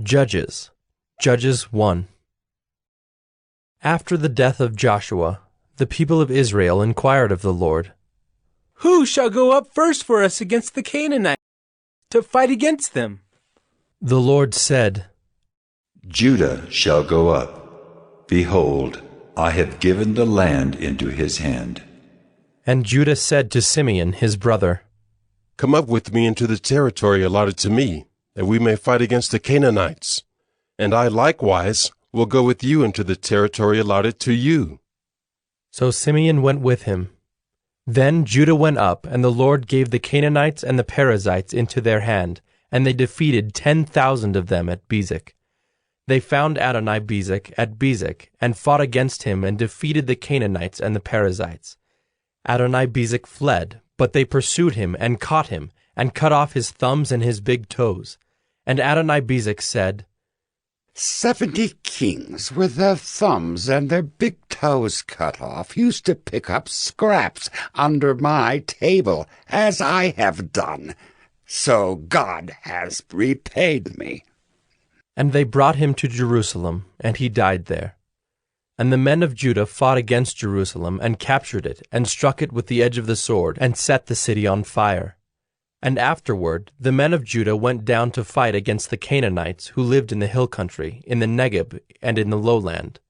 Judges. Judges 1. After the death of Joshua, the people of Israel inquired of the Lord, "Who shall go up first for us against the Canaanites, to fight against them?" The Lord said, Judah shall go up. Behold, I have given the land into his hand. And Judah said to Simeon his brother, Come up with me into the territory allotted to me, that we may fight against the Canaanites. And I likewise will go with you into the territory allotted to you. So Simeon went with him. Then Judah went up, and the Lord gave the Canaanites and the Perizzites into their hand, and they defeated 10,000 of them at Bezek. They found Adoni-Bezek at Bezek, and fought against him, and defeated the Canaanites and the Perizzites. Adoni-Bezek fled, but they pursued him, and caught him, and cut off his thumbs and his big toes. And Adoni-Bezek said, 70 kings with their thumbs and their big toes cut off used to pick up scraps under my table, as I have done. So God has repaid me. And they brought him to Jerusalem, and he died there. And the men of Judah fought against Jerusalem, and captured it, and struck it with the edge of the sword, and set the city on fire. And afterward the men of Judah went down to fight against the Canaanites who lived in the hill country, in the Negeb, and in the lowland.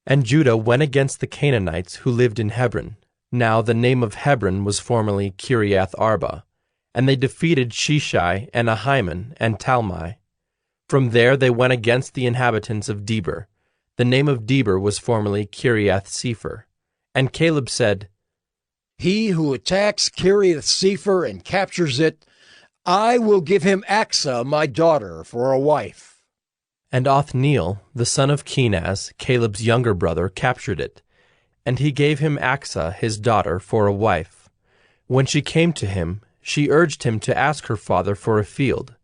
And Judah went against the Canaanites who lived in Hebron. Now the name of Hebron was formerly Kiriath Arba. And they defeated Sheshai, and Ahiman, and Talmai. From there they went against the inhabitants of Debir. The name of Debir was formerly Kiriath Sepher. And Caleb said, He who attacks Kiriath Sepher and captures it, I will give him Achsah, my daughter, for a wife. And Othniel, the son of Kenaz, Caleb's younger brother, captured it. And he gave him Achsah, his daughter, for a wife. When she came to him, she urged him to ask her father for a field.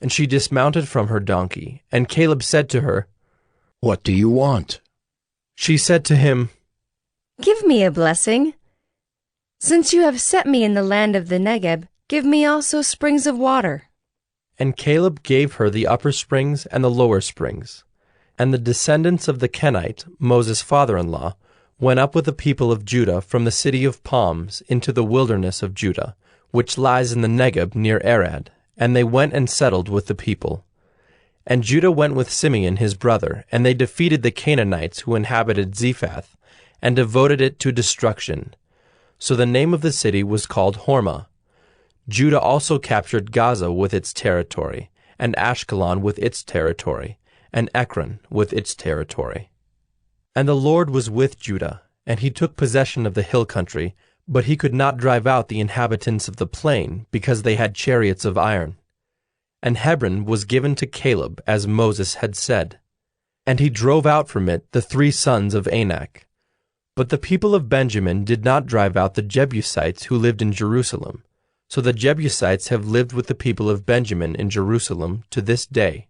And she dismounted from her donkey, and Caleb said to her, What do you want? She said to him, Give me a blessing. Since you have set me in the land of the Negeb, give me also springs of water. And Caleb gave her the upper springs and the lower springs. And the descendants of the Kenite, Moses' father-in-law, went up with the people of Judah from the city of palms into the wilderness of Judah, which lies in the Negeb near Arad, and they went and settled with the people. And Judah went with Simeon his brother, and they defeated the Canaanites who inhabited Zephath, and devoted it to destruction. So the name of the city was called Hormah. Judah also captured Gaza with its territory, and Ashkelon with its territory, and Ekron with its territory. And the Lord was with Judah, and he took possession of the hill country, but he could not drive out the inhabitants of the plain, because they had chariots of iron. And Hebron was given to Caleb, as Moses had said. And he drove out from it the 3 sons of Anak. But the people of Benjamin did not drive out the Jebusites who lived in Jerusalem. So the Jebusites have lived with the people of Benjamin in Jerusalem to this day.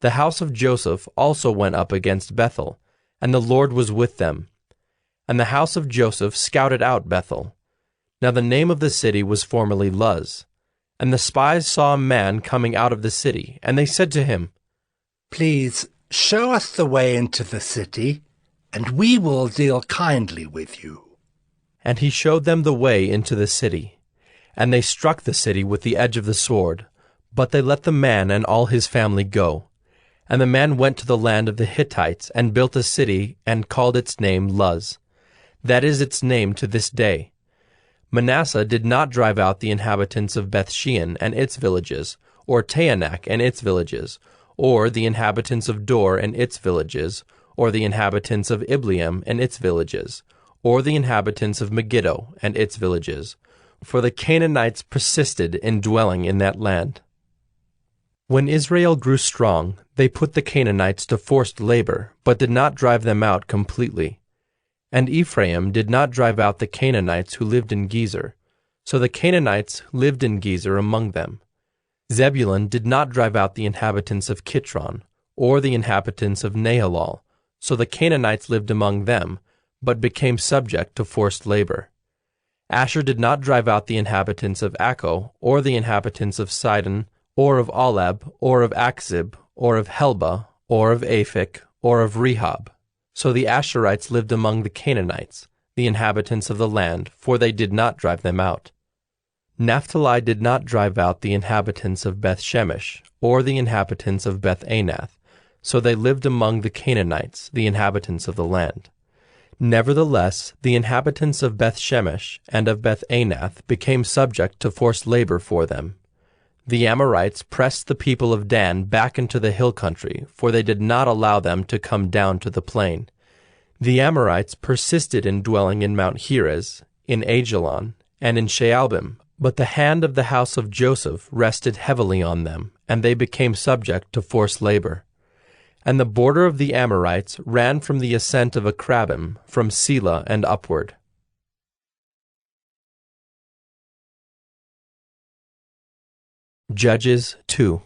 The house of Joseph also went up against Bethel, and the Lord was with them. And the house of Joseph scouted out Bethel. Now the name of the city was formerly Luz. And the spies saw a man coming out of the city, and they said to him, Please show us the way into the city, and we will deal kindly with you. And he showed them the way into the city. And they struck the city with the edge of the sword, but they let the man and all his family go. And the man went to the land of the Hittites, and built a city, and called its name Luz. That is its name to this day. Manasseh did not drive out the inhabitants of Bethshean and its villages, or Taanach and its villages, or the inhabitants of Dor and its villages, or the inhabitants of Ibleam and its villages, or the inhabitants of Megiddo and its villages, for the Canaanites persisted in dwelling in that land. When Israel grew strong, they put the Canaanites to forced labor, but did not drive them out completely. And Ephraim did not drive out the Canaanites who lived in Gezer, so the Canaanites lived in Gezer among them. Zebulun did not drive out the inhabitants of Kitron, or the inhabitants of Nahalal, so the Canaanites lived among them, but became subject to forced labor. Asher did not drive out the inhabitants of Acco, or the inhabitants of Sidon, or of Alab, or of Achzib, or of Helba, or of Aphik, or of Rehob. So the Asherites lived among the Canaanites, the inhabitants of the land, for they did not drive them out. Naphtali did not drive out the inhabitants of Beth-Shemesh, or the inhabitants of Beth-Anath, so they lived among the Canaanites, the inhabitants of the land. Nevertheless, the inhabitants of Beth-Shemesh and of Beth-Anath became subject to forced labor for them. The Amorites pressed the people of Dan back into the hill country, for they did not allow them to come down to the plain. The Amorites persisted in dwelling in Mount Heres, in Ajalon, and in Shaalbim, but the hand of the house of Joseph rested heavily on them, and they became subject to forced labor. And the border of the Amorites ran from the ascent of Akrabim, from Selah and upward. Judges 2.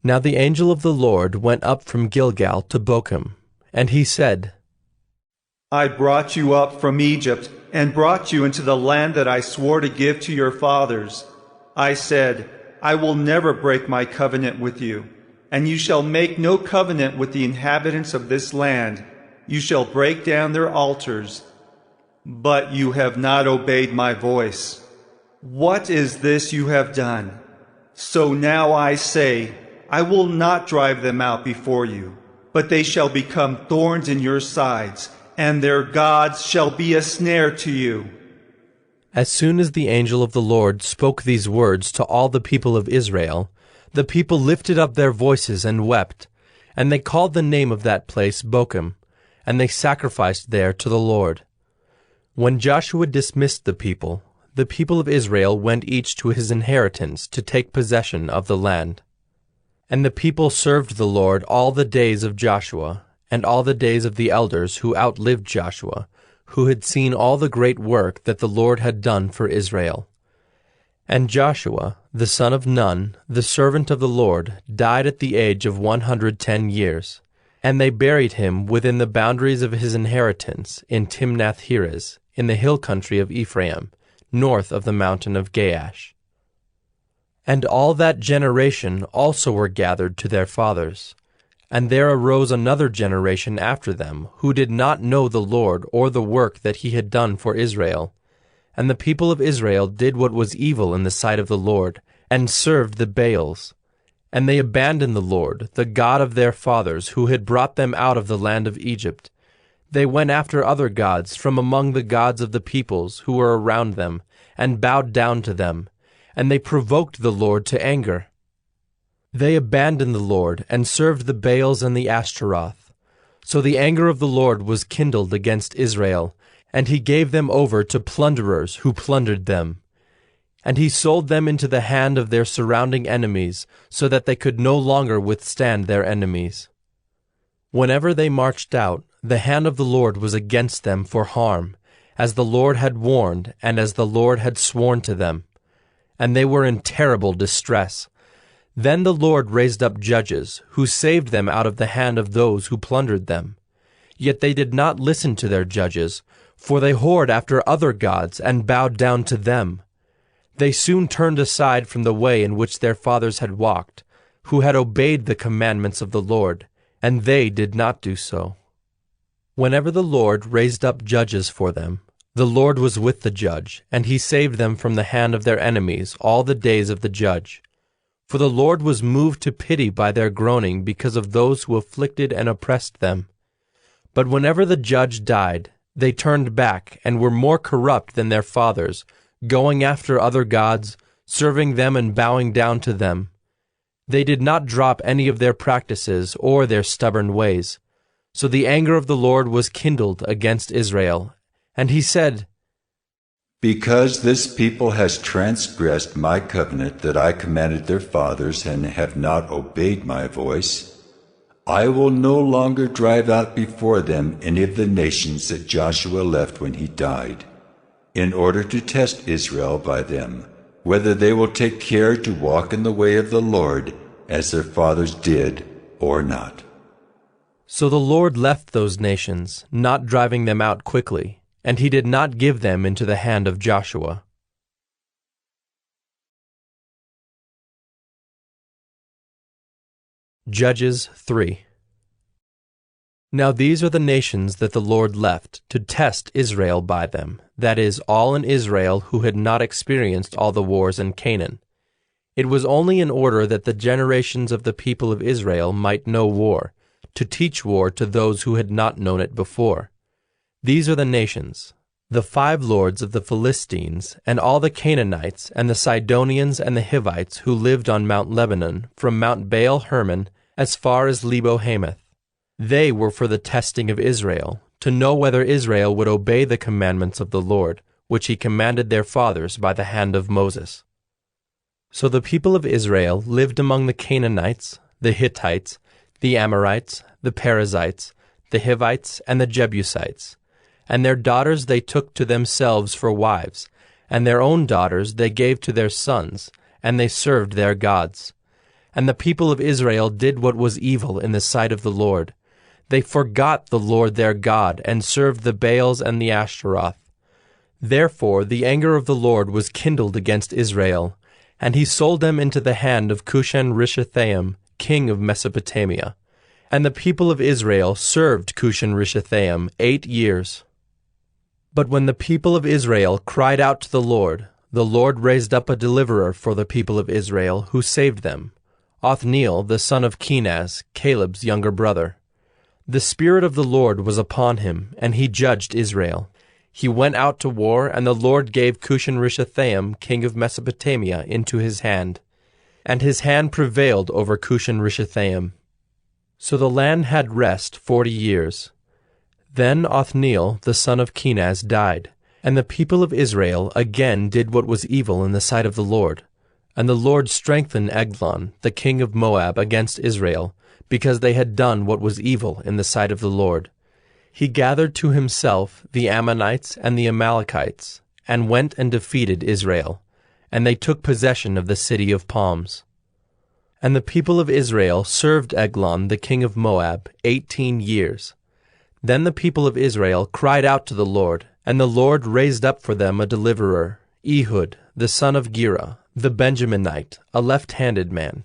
Now the angel of the Lord went up from Gilgal to Bochim, and he said, I brought you up from Egypt, and brought you into the land that I swore to give to your fathers. I said, I will never break my covenant with you, and you shall make no covenant with the inhabitants of this land. You shall break down their altars. But you have not obeyed my voice. What is this you have done? So now I say, I will not drive them out before you, but they shall become thorns in your sides, and their gods shall be a snare to you. As soon as the angel of the Lord spoke these words to all the people of Israel, the people lifted up their voices and wept, and they called the name of that place Bochim, and they sacrificed there to the Lord. When Joshua dismissed the people of Israel went each to his inheritance to take possession of the land. And the people served the Lord all the days of Joshua, and all the days of the elders who outlived Joshua, who had seen all the great work that the Lord had done for Israel. And Joshua, the son of Nun, the servant of the Lord, died at the age of 110 years, and they buried him within the boundaries of his inheritance in Timnath-Heres, in the hill country of Ephraim, north of the mountain of Gaash. And all that generation also were gathered to their fathers. And there arose another generation after them, who did not know the Lord or the work that he had done for Israel. And the people of Israel did what was evil in the sight of the Lord, and served the Baals. And they abandoned the Lord, the God of their fathers, who had brought them out of the land of Egypt. They went after other gods from among the gods of the peoples who were around them, and bowed down to them, and they provoked the Lord to anger. They abandoned the Lord, and served the Baals and the Ashtaroth. So the anger of the Lord was kindled against Israel, and he gave them over to plunderers who plundered them. And he sold them into the hand of their surrounding enemies, so that they could no longer withstand their enemies. Whenever they marched out, the hand of the Lord was against them for harm, as the Lord had warned, and as the Lord had sworn to them. And they were in terrible distress. Then the Lord raised up judges, who saved them out of the hand of those who plundered them. Yet they did not listen to their judges, for they whored after other gods and bowed down to them. They soon turned aside from the way in which their fathers had walked, who had obeyed the commandments of the Lord, and they did not do so. Whenever the Lord raised up judges for them, the Lord was with the judge, and he saved them from the hand of their enemies all the days of the judge. For the Lord was moved to pity by their groaning because of those who afflicted and oppressed them. But whenever the judge died, they turned back and were more corrupt than their fathers, going after other gods, serving them and bowing down to them. They did not drop any of their practices or their stubborn ways. So the anger of the Lord was kindled against Israel, and he said, Because this people has transgressed my covenant that I commanded their fathers and have not obeyed my voice, I will no longer drive out before them any of the nations that Joshua left when he died, in order to test Israel by them, whether they will take care to walk in the way of the Lord as their fathers did or not. So the Lord left those nations, not driving them out quickly, and he did not give them into the hand of Joshua. Judges 3. Now these are the nations that the Lord left to test Israel by them, that is, all in Israel who had not experienced all the wars in Canaan. It was only in order that the generations of the people of Israel might know war, to teach war to those who had not known it before. These are the nations: the 5 lords of the Philistines, and all the Canaanites, and the Sidonians and the Hivites who lived on Mount Lebanon, from Mount Baal Hermon as far as Lebo Hamath. They were for the testing of Israel, to know whether Israel would obey the commandments of the Lord, which he commanded their fathers by the hand of Moses. So the people of Israel lived among the Canaanites, the Hittites, the Amorites, the Perizzites, the Hivites, and the Jebusites. And their daughters they took to themselves for wives, and their own daughters they gave to their sons, and they served their gods. And the people of Israel did what was evil in the sight of the Lord. They forgot the Lord their God, and served the Baals and the Ashtaroth. Therefore the anger of the Lord was kindled against Israel, and he sold them into the hand of Cushan-Rishathaim, king of Mesopotamia. And the people of Israel served Cushan-Rishathaim 8 years. But when the people of Israel cried out to the Lord raised up a deliverer for the people of Israel, who saved them, Othniel the son of Kenaz, Caleb's younger brother. The Spirit of the Lord was upon him, and he judged Israel. He went out to war, and the Lord gave Cushan-Rishathaim, king of Mesopotamia, into his hand. And his hand prevailed over Cushan-Rishathaim. So the land had rest 40 years. Then Othniel the son of Kenaz died, and the people of Israel again did what was evil in the sight of the Lord. And the Lord strengthened Eglon, the king of Moab, against Israel, because they had done what was evil in the sight of the Lord. He gathered to himself the Ammonites and the Amalekites, and went and defeated Israel, and they took possession of the city of palms. And the people of Israel served Eglon the king of Moab 18 years. Then the people of Israel cried out to the Lord, and the Lord raised up for them a deliverer, Ehud the son of Gera, the Benjaminite, a left-handed man.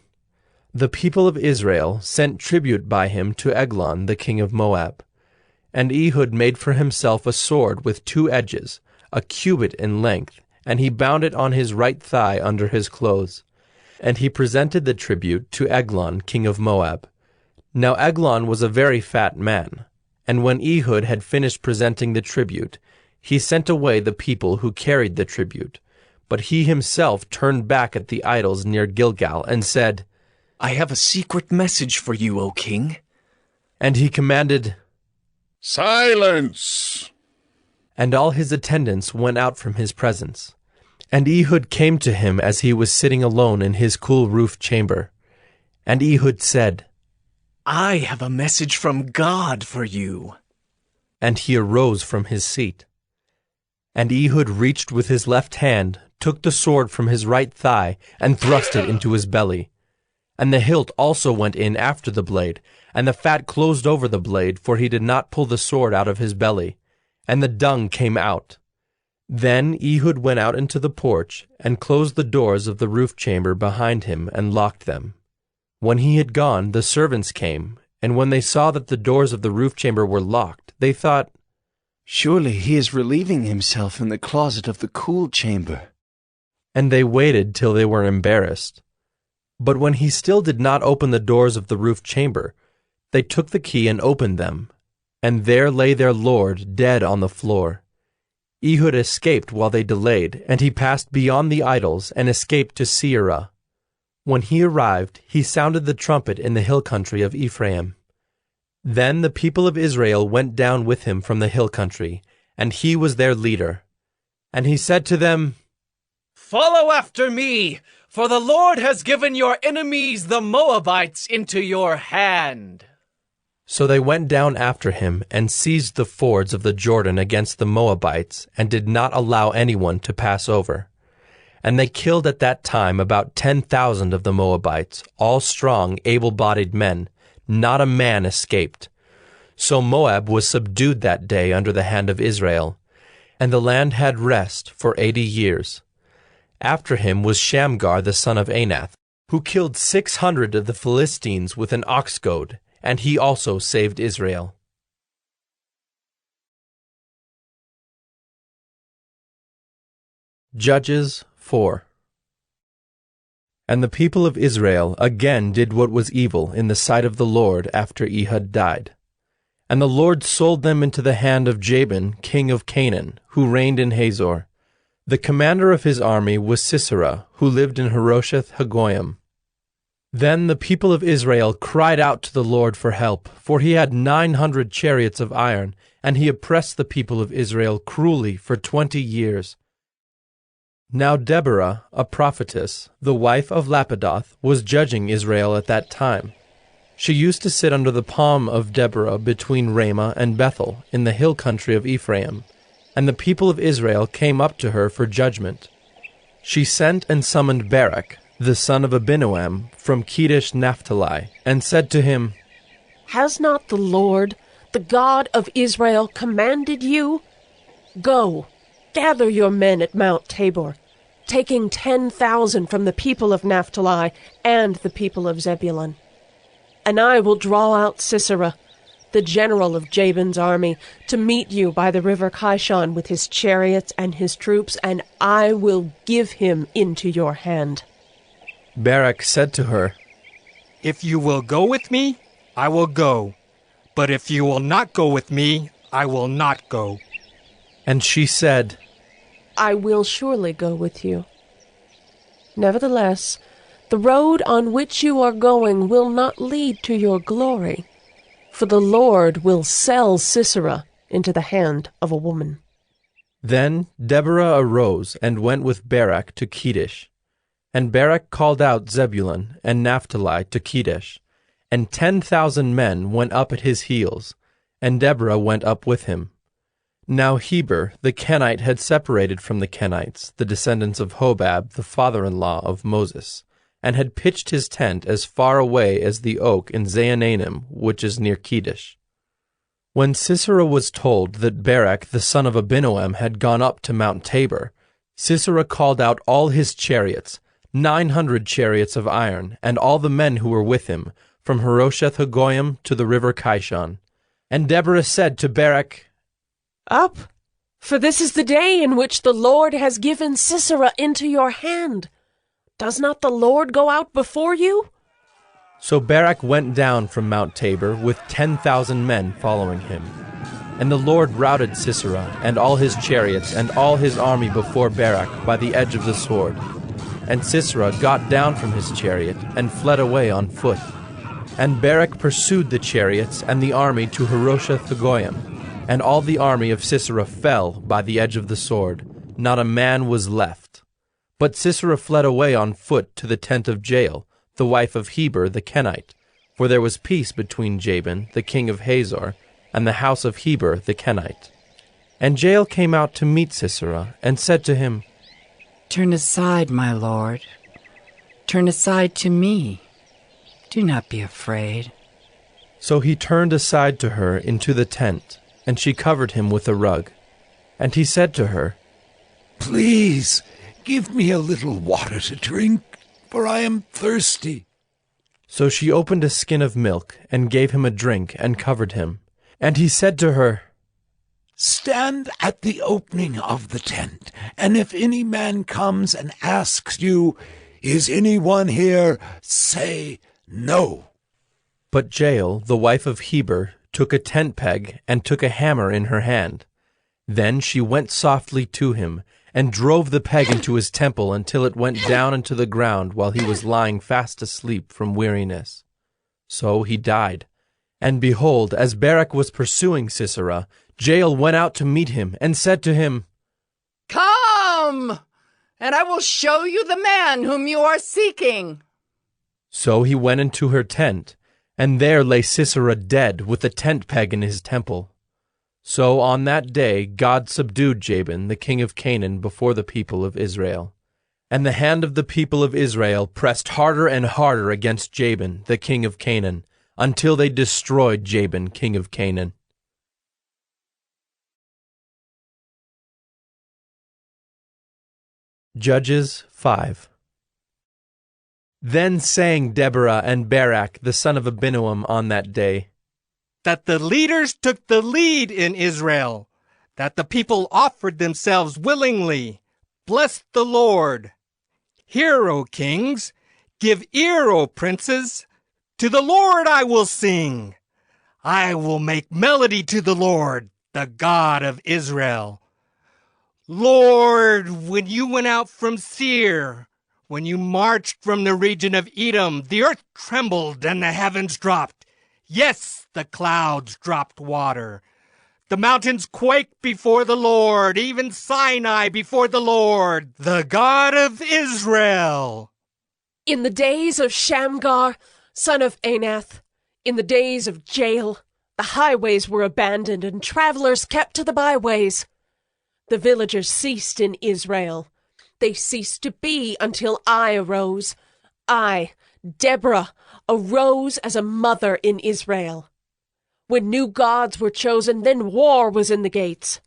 The people of Israel sent tribute by him to Eglon the king of Moab. And Ehud made for himself a sword with 2 edges, a cubit in length, and he bound it on his right thigh under his clothes. And he presented the tribute to Eglon king of Moab. Now Eglon was a very fat man, and when Ehud had finished presenting the tribute, he sent away the people who carried the tribute. But he himself turned back at the idols near Gilgal, and said, I have a secret message for you, O king. And he commanded, Silence! And all his attendants went out from his presence. And Ehud came to him as he was sitting alone in his cool roof chamber. And Ehud said, I have a message from God for you. And he arose from his seat. And Ehud reached with his left hand, took the sword from his right thigh, and thrust it into his belly. And the hilt also went in after the blade, and the fat closed over the blade, for he did not pull the sword out of his belly. And the dung came out. Then Ehud went out into the porch, and closed the doors of the roof chamber behind him, and locked them. When he had gone, the servants came, and when they saw that the doors of the roof chamber were locked, they thought, Surely he is relieving himself in the closet of the cool chamber. And they waited till they were embarrassed. But when he still did not open the doors of the roof chamber, they took the key and opened them, and there lay their lord dead on the floor. Ehud escaped while they delayed, and he passed beyond the idols and escaped to Seirah. When he arrived, he sounded the trumpet in the hill country of Ephraim. Then the people of Israel went down with him from the hill country, and he was their leader. And he said to them, Follow after me, for the Lord has given your enemies the Moabites into your hand. So they went down after him and seized the fords of the Jordan against the Moabites, and did not allow anyone to pass over. And they killed at that time about 10,000 of the Moabites, all strong, able-bodied men. Not a man escaped. So Moab was subdued that day under the hand of Israel, and the land had rest for 80 years. After him was Shamgar the son of Anath, who killed 600 of the Philistines with an ox goad, and he also saved Israel. Judges 4. And the people of Israel again did what was evil in the sight of the Lord after Ehud died. And the Lord sold them into the hand of Jabin, king of Canaan, who reigned in Hazor. The commander of his army was Sisera, who lived in Harosheth Hagoyim. Then the people of Israel cried out to the Lord for help, for he had 900 chariots of iron, and he oppressed the people of Israel cruelly for 20 years. Now Deborah, a prophetess, the wife of Lapidoth, was judging Israel at that time. She used to sit under the palm of Deborah between Ramah and Bethel, in the hill country of Ephraim, and the people of Israel came up to her for judgment. She sent and summoned Barak, the son of Abinoam, from Kedesh Naphtali, and said to him, Has not the Lord, the God of Israel, commanded you? Go, gather your men at Mount Tabor, taking 10,000 from the people of Naphtali and the people of Zebulun. And I will draw out Sisera, the general of Jabin's army, to meet you by the river Kishon with his chariots and his troops, and I will give him into your hand. Barak said to her, If you will go with me, I will go. But if you will not go with me, I will not go. And she said, I will surely go with you. Nevertheless, the road on which you are going will not lead to your glory, for the Lord will sell Sisera into the hand of a woman. Then Deborah arose and went with Barak to Kedesh. And Barak called out Zebulun and Naphtali to Kedesh, and 10,000 men went up at his heels, and Deborah went up with him. Now Heber the Kenite had separated from the Kenites, the descendants of Hobab, the father-in-law of Moses, and had pitched his tent as far away as the oak in Zaanannim, which is near Kedesh. When Sisera was told that Barak the son of Abinoam had gone up to Mount Tabor, Sisera called out all his chariots, 900 chariots of iron, and all the men who were with him, from Harosheth Hagoyim to the river Kishon. And Deborah said to Barak, Up, for this is the day in which the Lord has given Sisera into your hand. Does not the Lord go out before you? So Barak went down from Mount Tabor with 10,000 men following him. And the Lord routed Sisera and all his chariots and all his army before Barak by the edge of the sword. And Sisera got down from his chariot and fled away on foot. And Barak pursued the chariots and the army to Harosheth Hagoyim. And all the army of Sisera fell by the edge of the sword. Not a man was left. But Sisera fled away on foot to the tent of Jael, the wife of Heber the Kenite, for there was peace between Jabin, the king of Hazor, and the house of Heber the Kenite. And Jael came out to meet Sisera, and said to him, Turn aside, my lord. Turn aside to me. Do not be afraid. So he turned aside to her into the tent, and she covered him with a rug. And he said to her, Please, give me a little water to drink, for I am thirsty. So she opened a skin of milk, and gave him a drink, and covered him. And he said to her, Stand at the opening of the tent, and if any man comes and asks you, Is anyone here? Say no. But Jael, the wife of Heber, took a tent peg and took a hammer in her hand. Then she went softly to him, and drove the peg into his temple until it went down into the ground while he was lying fast asleep from weariness. So he died. And behold, as Barak was pursuing Sisera, Jael went out to meet him, and said to him, Come, and I will show you the man whom you are seeking. So he went into her tent, and there lay Sisera dead with the tent peg in his temple. So on that day God subdued Jabin, the king of Canaan, before the people of Israel. And the hand of the people of Israel pressed harder and harder against Jabin, the king of Canaan, until they destroyed Jabin, king of Canaan. Judges 5. Then sang Deborah and Barak, the son of Abinoam, on that day, that the leaders took the lead in Israel, that the people offered themselves willingly. Bless the Lord. Hear, O kings, give ear, O princes. To the Lord I will sing. I will make melody to the Lord, the God of Israel. Lord, when you went out from Seir, when you marched from the region of Edom, the earth trembled and the heavens dropped. Yes, the clouds dropped water. The mountains quaked before the Lord, even Sinai before the Lord, the God of Israel. In the days of Shamgar, son of Anath, in the days of Jael, the highways were abandoned and travelers kept to the byways. The villagers ceased in Israel. They ceased to be until I arose. I, Deborah, arose as a mother in Israel. When new gods were chosen, then war was in the gates.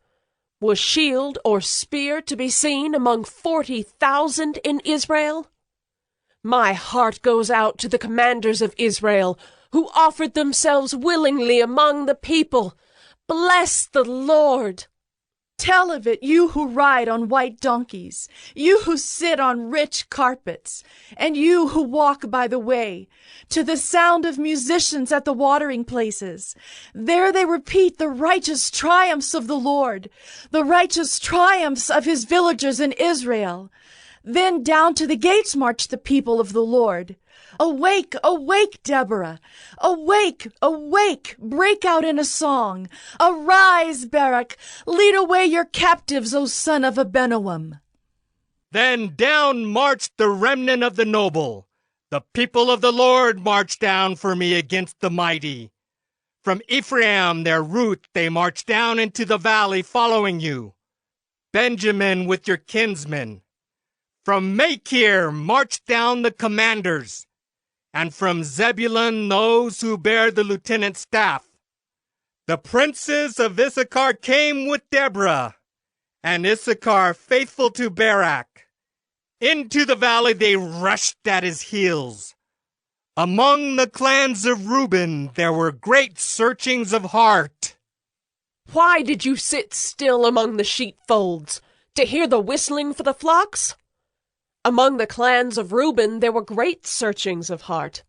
Was shield or spear to be seen among 40,000 in Israel? My heart goes out to the commanders of Israel, who offered themselves willingly among the people. Bless the Lord. Tell of it, you who ride on white donkeys, you who sit on rich carpets, and you who walk by the way, to the sound of musicians at the watering places. There they repeat the righteous triumphs of the Lord, the righteous triumphs of his villagers in Israel. Then down to the gates march the people of the Lord. Awake, awake, Deborah! Awake, awake! Break out in a song! Arise, Barak! Lead away your captives, O son of Abinoam! Then down marched the remnant of the noble. The people of the Lord marched down for me against the mighty. From Ephraim, their root, they marched down into the valley following you. Benjamin with your kinsmen. From Machir marched down the commanders. And from Zebulun those who bear the lieutenant's staff. The princes of Issachar came with Deborah, and Issachar faithful to Barak. Into the valley they rushed at his heels. Among the clans of Reuben there were great searchings of heart. Why did you sit still among the sheepfolds, to hear the whistling for the flocks? Among the clans of Reuben there were great searchings of heart.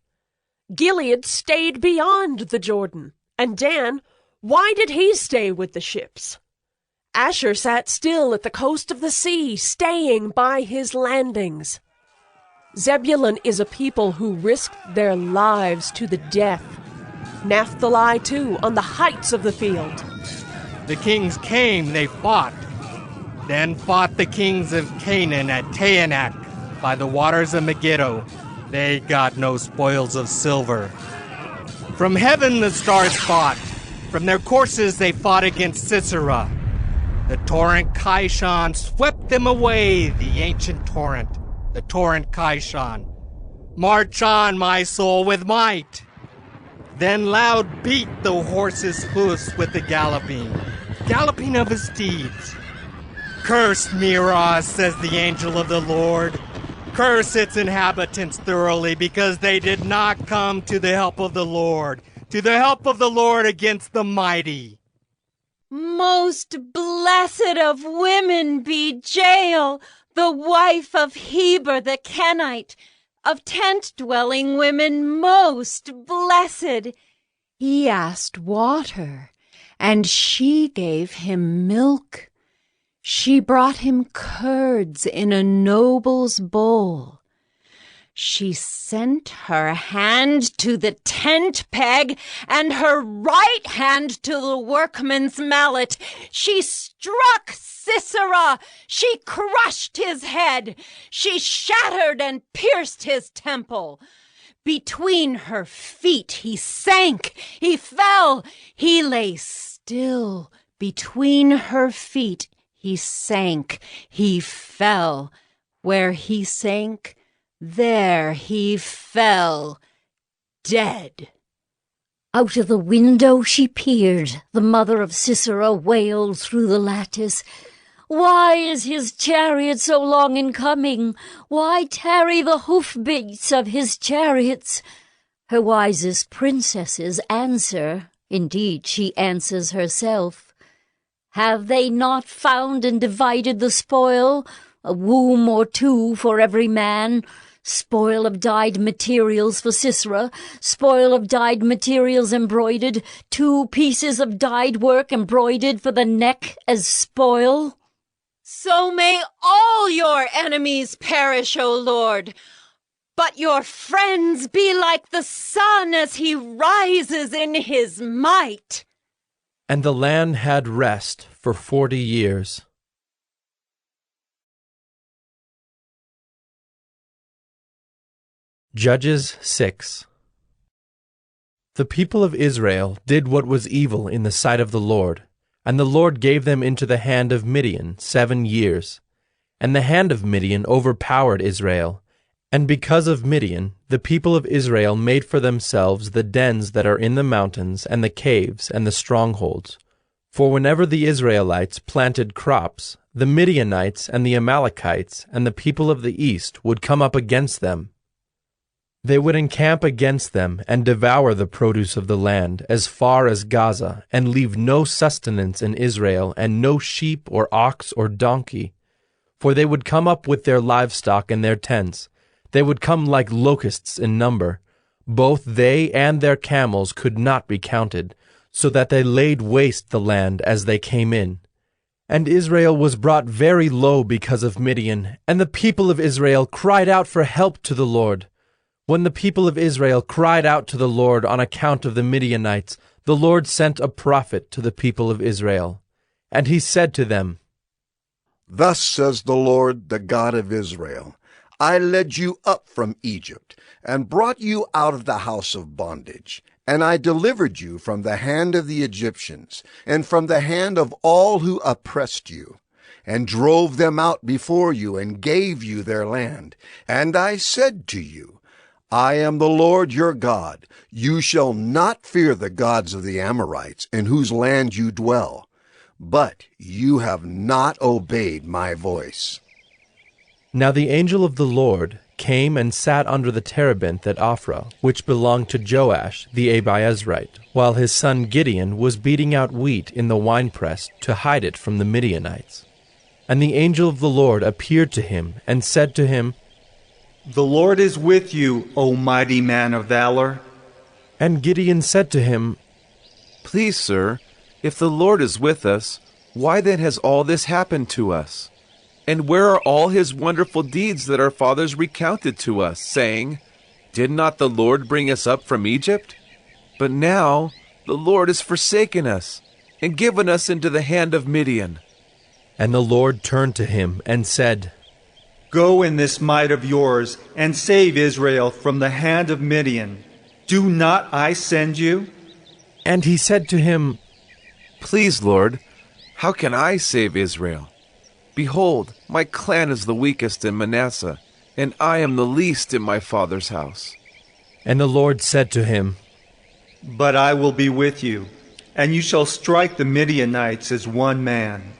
Gilead stayed beyond the Jordan, and Dan, why did he stay with the ships? Asher sat still at the coast of the sea, staying by his landings. Zebulun is a people who risked their lives to the death. Naphtali, too, on the heights of the field. The kings came, they fought. Then fought the kings of Canaan at Taanach by the waters of Megiddo. They got no spoils of silver. From heaven the stars fought. From their courses they fought against Sisera. The torrent Kishon swept them away, the ancient torrent, the torrent Kishon. March on, my soul, with might. Then loud beat the horse's hoofs with the galloping of his steeds. Curse Meroz, says the angel of the Lord. Curse its inhabitants thoroughly, because they did not come to the help of the Lord, to the help of the Lord against the mighty. Most blessed of women be Jael, the wife of Heber the Kenite, of tent-dwelling women most blessed. He asked water, and she gave him milk. She brought him curds in a noble's bowl. She sent her hand to the tent peg and her right hand to the workman's mallet. She struck Sisera. She crushed his head. She shattered and pierced his temple. Between her feet he sank. He fell. He lay still. Between her feet he sank. He fell. Where he sank, there he fell, dead. Out of the window she peered. The mother of Sisera wailed through the lattice. Why is his chariot so long in coming? Why tarry the hoofbeats of his chariots? Her wisest princesses answer, indeed she answers herself. Have they not found and divided the spoil, a womb or two for every man? Spoil of dyed materials for Sisera, spoil of dyed materials embroidered, 2 pieces of dyed work embroidered for the neck as spoil? So may all your enemies perish, O Lord, but your friends be like the sun as he rises in his might. And the land had rest for 40 years. Judges 6. The people of Israel did what was evil in the sight of the Lord, and the Lord gave them into the hand of Midian 7 years. And the hand of Midian overpowered Israel. And because of Midian, the people of Israel made for themselves the dens that are in the mountains, and the caves, and the strongholds. For whenever the Israelites planted crops, the Midianites and the Amalekites and the people of the east would come up against them. They would encamp against them and devour the produce of the land as far as Gaza, and leave no sustenance in Israel, and no sheep or ox or donkey. For they would come up with their livestock and their tents. They would come like locusts in number. Both they and their camels could not be counted, so that they laid waste the land as they came in. And Israel was brought very low because of Midian, and the people of Israel cried out for help to the Lord. When the people of Israel cried out to the Lord on account of the Midianites, the Lord sent a prophet to the people of Israel. And he said to them, Thus says the Lord, the God of Israel, I led you up from Egypt, and brought you out of the house of bondage, and I delivered you from the hand of the Egyptians, and from the hand of all who oppressed you, and drove them out before you, and gave you their land. And I said to you, I am the Lord your God. You shall not fear the gods of the Amorites, in whose land you dwell. But you have not obeyed my voice. Now the angel of the Lord came and sat under the terebinth at Ophrah, which belonged to Joash the Abiezrite, while his son Gideon was beating out wheat in the winepress to hide it from the Midianites. And the angel of the Lord appeared to him and said to him, The Lord is with you, O mighty man of valor. And Gideon said to him, Please, sir, if the Lord is with us, why then has all this happened to us? And where are all his wonderful deeds that our fathers recounted to us, saying, Did not the Lord bring us up from Egypt? But now the Lord has forsaken us, and given us into the hand of Midian. And the Lord turned to him and said, Go in this might of yours, and save Israel from the hand of Midian. Do not I send you? And he said to him, Please, Lord, how can I save Israel? Behold, my clan is the weakest in Manasseh, and I am the least in my father's house. And the Lord said to him, But I will be with you, and you shall strike the Midianites as one man.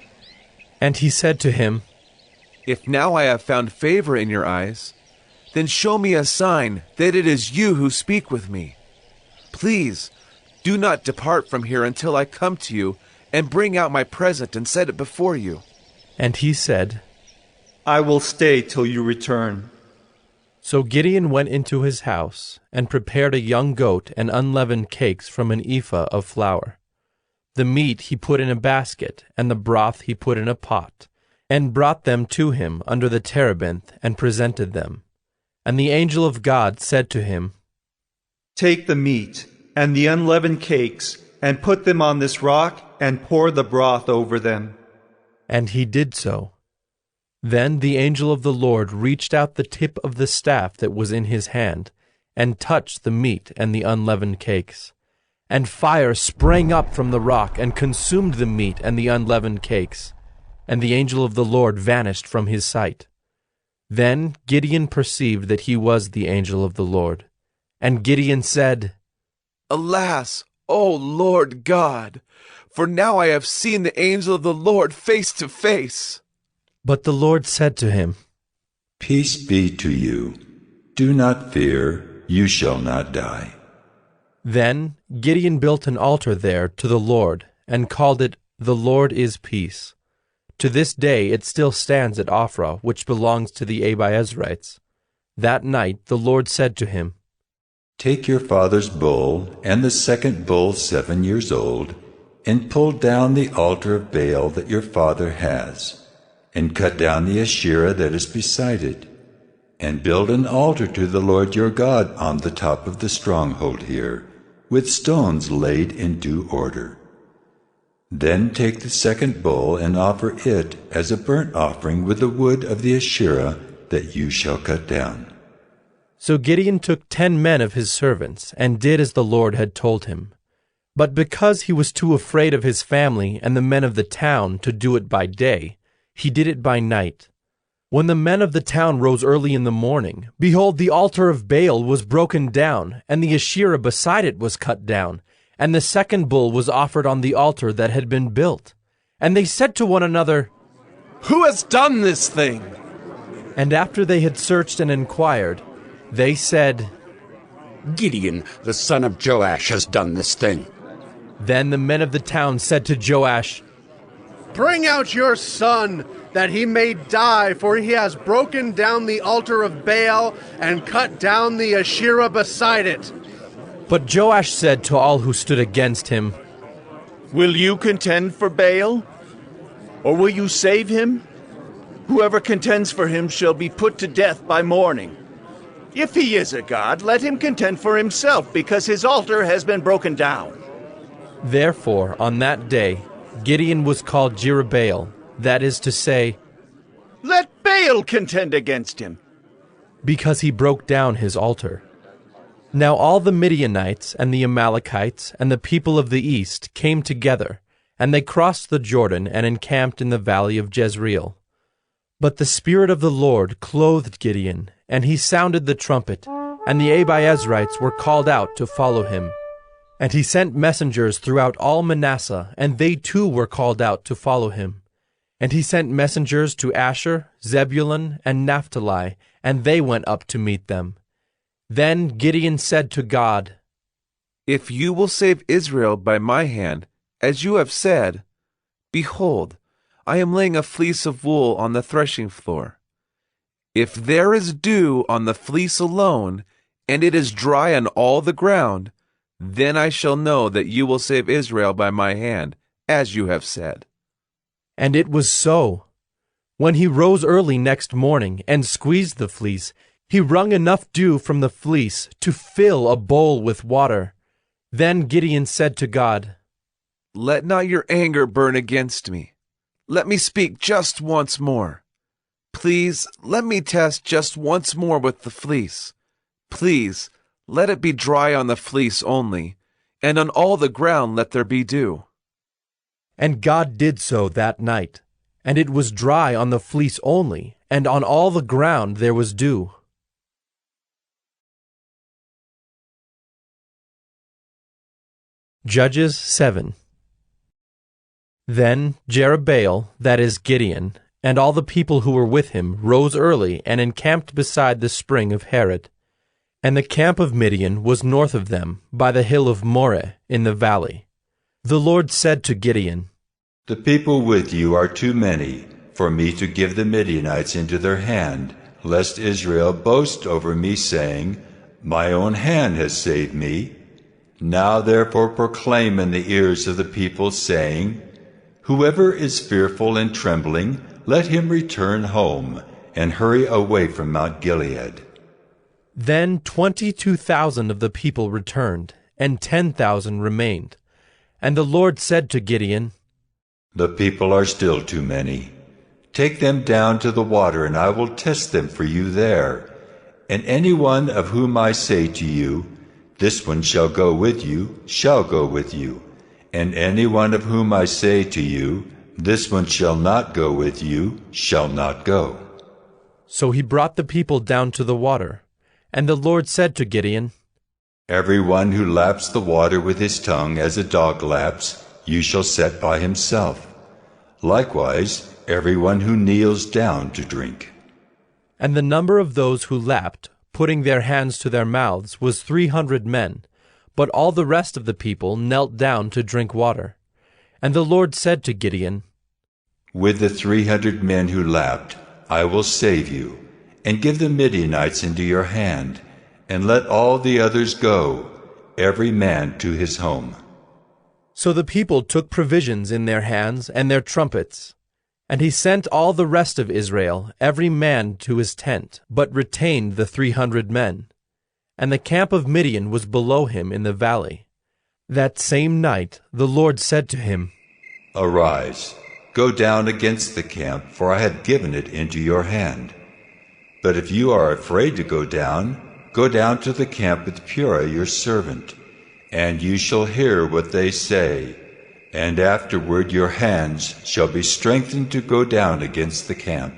And he said to him, If now I have found favor in your eyes, then show me a sign that it is you who speak with me. Please, do not depart from here until I come to you and bring out my present and set it before you. And he said, I will stay till you return. So Gideon went into his house and prepared a young goat and unleavened cakes from an ephah of flour. The meat he put in a basket, and the broth he put in a pot, and brought them to him under the terebinth, and presented them. And the angel of God said to him, Take the meat and the unleavened cakes, and put them on this rock, and pour the broth over them. And he did so. Then the angel of the Lord reached out the tip of the staff that was in his hand, and touched the meat and the unleavened cakes. And fire sprang up from the rock, and consumed the meat and the unleavened cakes. And the angel of the Lord vanished from his sight. Then Gideon perceived that he was the angel of the Lord. And Gideon said, Alas, O Lord God, for now I have seen the angel of the Lord face to face. But the Lord said to him, Peace be to you. Do not fear, you shall not die. Then Gideon built an altar there to the Lord, and called it, The Lord is Peace. To this day it still stands at Ophrah, which belongs to the Abiezrites. That night the Lord said to him, Take your father's bull, and the second bull 7 years old, and pull down the altar of Baal that your father has, and cut down the Asherah that is beside it, and build an altar to the Lord your God on the top of the stronghold here, with stones laid in due order. Then take the second bull and offer it as a burnt offering with the wood of the Asherah that you shall cut down. So Gideon took 10 men of his servants, and did as the Lord had told him. But because he was too afraid of his family and the men of the town to do it by day, he did it by night. When the men of the town rose early in the morning, behold, the altar of Baal was broken down, and the Asherah beside it was cut down, and the second bull was offered on the altar that had been built. And they said to one another, Who has done this thing? And after they had searched and inquired, they said, Gideon, the son of Joash, has done this thing. Then the men of the town said to Joash, Bring out your son, that he may die, for he has broken down the altar of Baal and cut down the Asherah beside it. But Joash said to all who stood against him, Will you contend for Baal? Or will you save him? Whoever contends for him shall be put to death by morning. If he is a god, let him contend for himself, because his altar has been broken down. Therefore, on that day, Gideon was called Jerubbaal, that is to say, Let Baal contend against him, because he broke down his altar. Now all the Midianites and the Amalekites and the people of the east came together, and they crossed the Jordan and encamped in the valley of Jezreel. But the Spirit of the Lord clothed Gideon, and he sounded the trumpet, and the Abiezrites were called out to follow him. And he sent messengers throughout all Manasseh, and they too were called out to follow him. And he sent messengers to Asher, Zebulun, and Naphtali, and they went up to meet them. Then Gideon said to God, If you will save Israel by my hand, as you have said, behold, I am laying a fleece of wool on the threshing floor. If there is dew on the fleece alone, and it is dry on all the ground, then I shall know that you will save Israel by my hand, as you have said. And it was so. When he rose early next morning and squeezed the fleece, he wrung enough dew from the fleece to fill a bowl with water. Then Gideon said to God, Let not your anger burn against me. Let me speak just once more. Please, let me test just once more with the fleece. Please, let it be dry on the fleece only, and on all the ground let there be dew. And God did so that night, and it was dry on the fleece only, and on all the ground there was dew. Judges 7. Then Jerubbaal, that is Gideon, and all the people who were with him rose early and encamped beside the spring of Harod. And the camp of Midian was north of them, by the hill of Moreh in the valley. The Lord said to Gideon, The people with you are too many for me to give the Midianites into their hand, lest Israel boast over me, saying, My own hand has saved me. Now therefore proclaim in the ears of the people, saying, Whoever is fearful and trembling, let him return home, and hurry away from Mount Gilead. Then 22,000 of the people returned, and 10,000 remained. And the Lord said to Gideon, The people are still too many. Take them down to the water, and I will test them for you there. And anyone of whom I say to you, This one shall go with you, shall go with you. And anyone of whom I say to you, This one shall not go with you, shall not go. So he brought the people down to the water. And the Lord said to Gideon, Everyone who laps the water with his tongue as a dog laps, you shall set by himself. Likewise, everyone who kneels down to drink. And the number of those who lapped, putting their hands to their mouths, was 300 men, but all the rest of the people knelt down to drink water. And the Lord said to Gideon, With the 300 men who lapped, I will save you, and give the Midianites into your hand, and let all the others go, every man to his home. So the people took provisions in their hands and their trumpets. And he sent all the rest of Israel, every man to his tent, but retained the 300 men. And the camp of Midian was below him in the valley. That same night the Lord said to him, Arise, go down against the camp, for I have given it into your hand. But if you are afraid to go down to the camp with Purah your servant, and you shall hear what they say. And afterward your hands shall be strengthened to go down against the camp.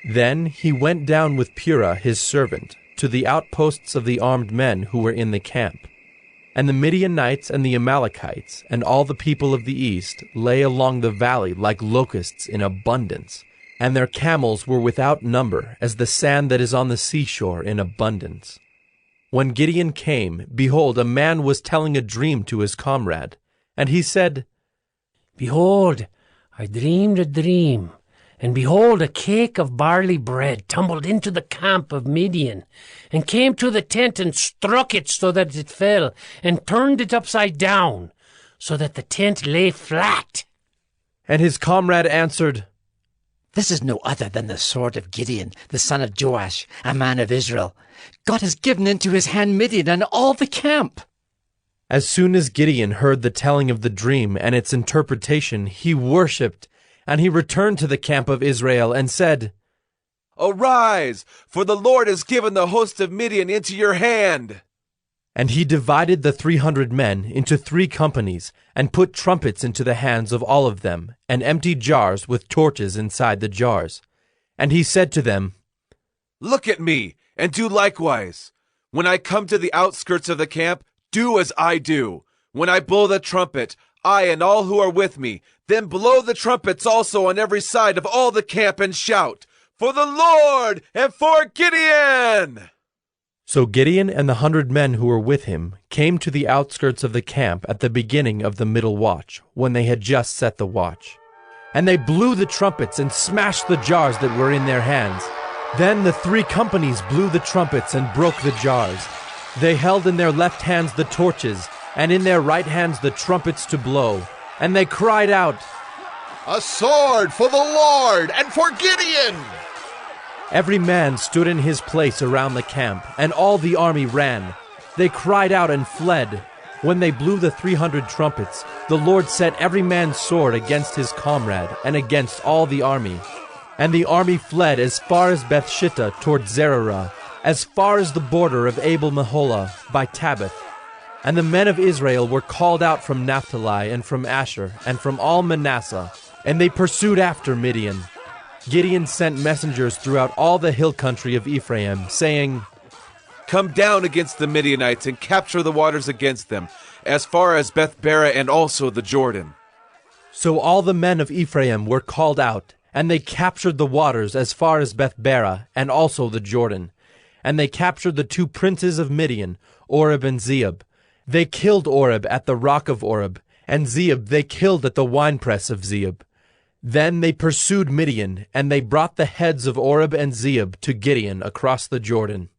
Then he went down with Purah his servant to the outposts of the armed men who were in the camp. And the Midianites and the Amalekites and all the people of the east lay along the valley like locusts in abundance, and their camels were without number as the sand that is on the seashore in abundance. When Gideon came, behold, a man was telling a dream to his comrade. And he said, Behold, I dreamed a dream, and behold, a cake of barley bread tumbled into the camp of Midian, and came to the tent and struck it so that it fell, and turned it upside down, so that the tent lay flat. And his comrade answered, This is no other than the sword of Gideon, the son of Joash, a man of Israel. God has given into his hand Midian and all the camp. As soon as Gideon heard the telling of the dream and its interpretation, he worshipped, and he returned to the camp of Israel and said, Arise, for the Lord has given the host of Midian into your hand. And he divided the 300 men into 3 companies, and put trumpets into the hands of all of them, and empty jars with torches inside the jars. And he said to them, Look at me, and do likewise. When I come to the outskirts of the camp, do as I do. When I blow the trumpet, I and all who are with me, then blow the trumpets also on every side of all the camp and shout, For the Lord and for Gideon! So Gideon and the 100 men who were with him came to the outskirts of the camp at the beginning of the middle watch, when they had just set the watch. And they blew the trumpets and smashed the jars that were in their hands. Then the 3 companies blew the trumpets and broke the jars. They held in their left hands the torches, and in their right hands the trumpets to blow. And they cried out, A sword for the Lord and for Gideon! Every man stood in his place around the camp, and all the army ran. They cried out and fled. When they blew the 300 trumpets, the Lord set every man's sword against his comrade and against all the army. And the army fled as far as Bethshittah toward Zererah, as far as the border of Abel-Meholah by Tabbath. And the men of Israel were called out from Naphtali and from Asher and from all Manasseh, and they pursued after Midian. Gideon sent messengers throughout all the hill country of Ephraim, saying, Come down against the Midianites and capture the waters against them, as far as Beth-barah and also the Jordan. So all the men of Ephraim were called out, and they captured the waters as far as Beth-barah and also the Jordan. And they captured the 2 princes of Midian, Oreb and Zeeb. They killed Oreb at the rock of Oreb, and Zeeb they killed at the winepress of Zeeb. Then they pursued Midian, and they brought the heads of Oreb and Zeeb to Gideon across the Jordan.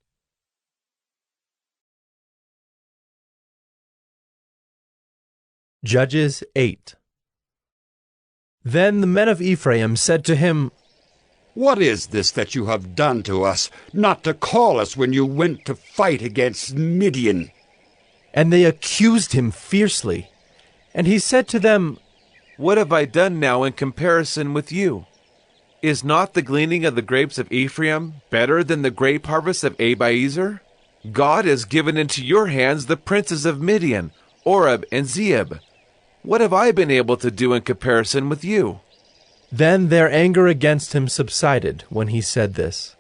Judges 8. Then the men of Ephraim said to him, What is this that you have done to us, not to call us when you went to fight against Midian? And they accused him fiercely. And he said to them, What have I done now in comparison with you? Is not the gleaning of the grapes of Ephraim better than the grape harvest of Abiezer? God has given into your hands the princes of Midian, Oreb and Zeeb. What have I been able to do in comparison with you? Then their anger against him subsided when he said this.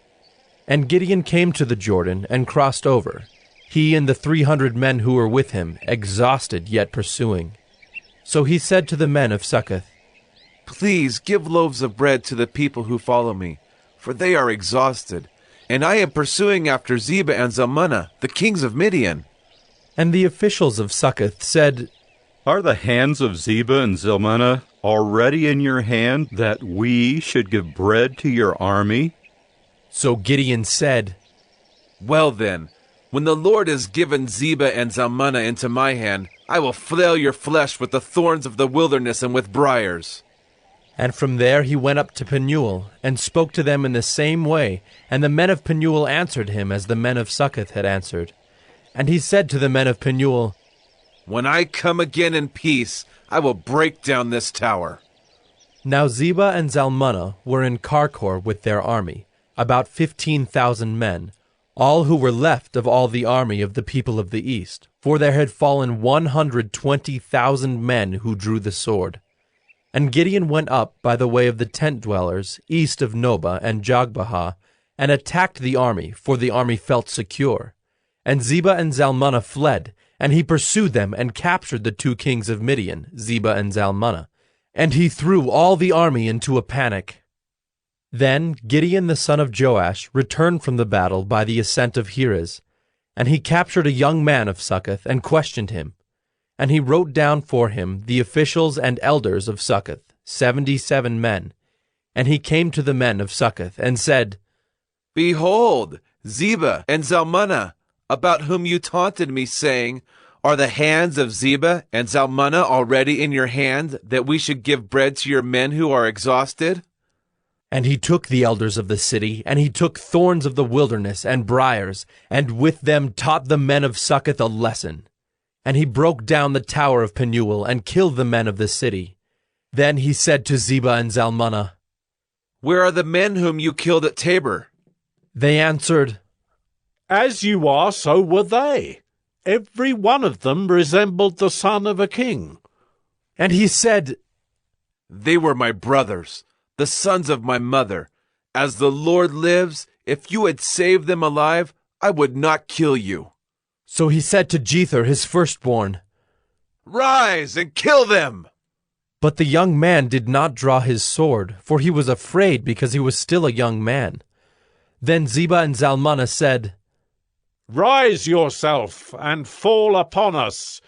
And Gideon came to the Jordan and crossed over, he and the 300 men who were with him, exhausted yet pursuing. So he said to the men of Succoth, Please give loaves of bread to the people who follow me, for they are exhausted, and I am pursuing after Zebah and Zalmunna, the kings of Midian. And the officials of Succoth said, Are the hands of Zebah and Zalmunna already in your hand, that we should give bread to your army? So Gideon said, Well then, when the Lord has given Zebah and Zalmunna into my hand, I will flail your flesh with the thorns of the wilderness and with briars. And from there he went up to Penuel, and spoke to them in the same way, and the men of Penuel answered him as the men of Succoth had answered. And he said to the men of Penuel, When I come again in peace, I will break down this tower. Now Zebah and Zalmunna were in Karkor with their army, about 15,000 men, all who were left of all the army of the people of the east, for there had fallen 120,000 men who drew the sword. And Gideon went up by the way of the tent dwellers, east of Nobah and Jogbehah, and attacked the army, for the army felt secure. And Zebah and Zalmunna fled, and he pursued them and captured the 2 kings of Midian, Zebah and Zalmunna. And he threw all the army into a panic. Then Gideon the son of Joash returned from the battle by the ascent of Heres, and he captured a young man of Succoth and questioned him. And he wrote down for him the officials and elders of Succoth, 77 men. And he came to the men of Succoth and said, Behold, Zebah and Zalmunna, about whom you taunted me, saying, Are the hands of Zebah and Zalmunna already in your hand, that we should give bread to your men who are exhausted? And he took the elders of the city, and he took thorns of the wilderness and briars, and with them taught the men of Succoth a lesson. And he broke down the tower of Penuel, and killed the men of the city. Then he said to Zebah and Zalmunna, Where are the men whom you killed at Tabor? They answered, As you are, so were they. Every one of them resembled the son of a king. And he said, They were my brothers, the sons of my mother. As the Lord lives, if you had saved them alive, I would not kill you. So he said to Jether his firstborn, Rise and kill them! But the young man did not draw his sword, for he was afraid because he was still a young man. Then Zebah and Zalmunna said, Rise yourself and fall upon us,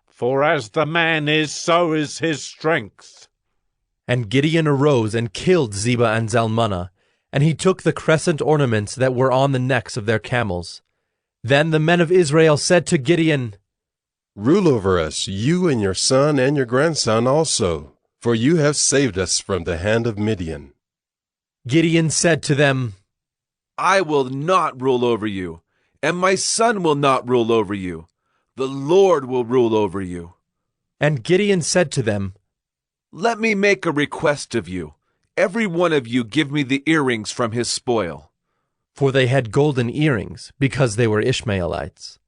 for as the man is, so is his strength. And Gideon arose and killed Zebah and Zalmunna, and he took the crescent ornaments that were on the necks of their camels. Then the men of Israel said to Gideon, Rule over us, you and your son and your grandson also, for you have saved us from the hand of Midian. Gideon said to them, I will not rule over you, and my son will not rule over you. The Lord will rule over you. And Gideon said to them, Let me make a request of you. Every one of you give me the earrings from his spoil. For they had golden earrings, because they were Ishmaelites.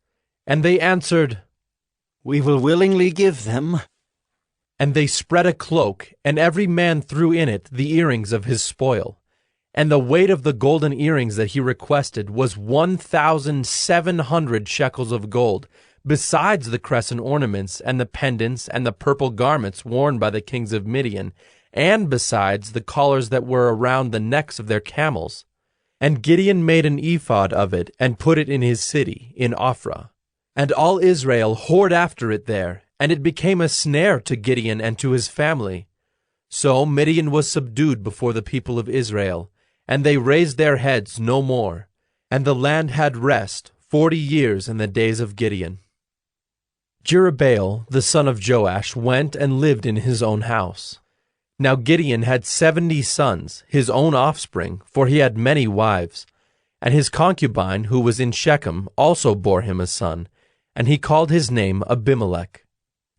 And they answered, We will willingly give them. And they spread a cloak, and every man threw in it the earrings of his spoil. And the weight of the golden earrings that he requested was 1,700 shekels of gold, besides the crescent ornaments and the pendants and the purple garments worn by the kings of Midian, and besides the collars that were around the necks of their camels. And Gideon made an ephod of it, and put it in his city, in Ophrah. And all Israel whored after it there, and it became a snare to Gideon and to his family. So Midian was subdued before the people of Israel, and they raised their heads no more. And the land had rest 40 years in the days of Gideon. Jerubbaal, the son of Joash, went and lived in his own house. Now Gideon had 70 sons, his own offspring, for he had many wives. And his concubine, who was in Shechem, also bore him a son, and he called his name Abimelech.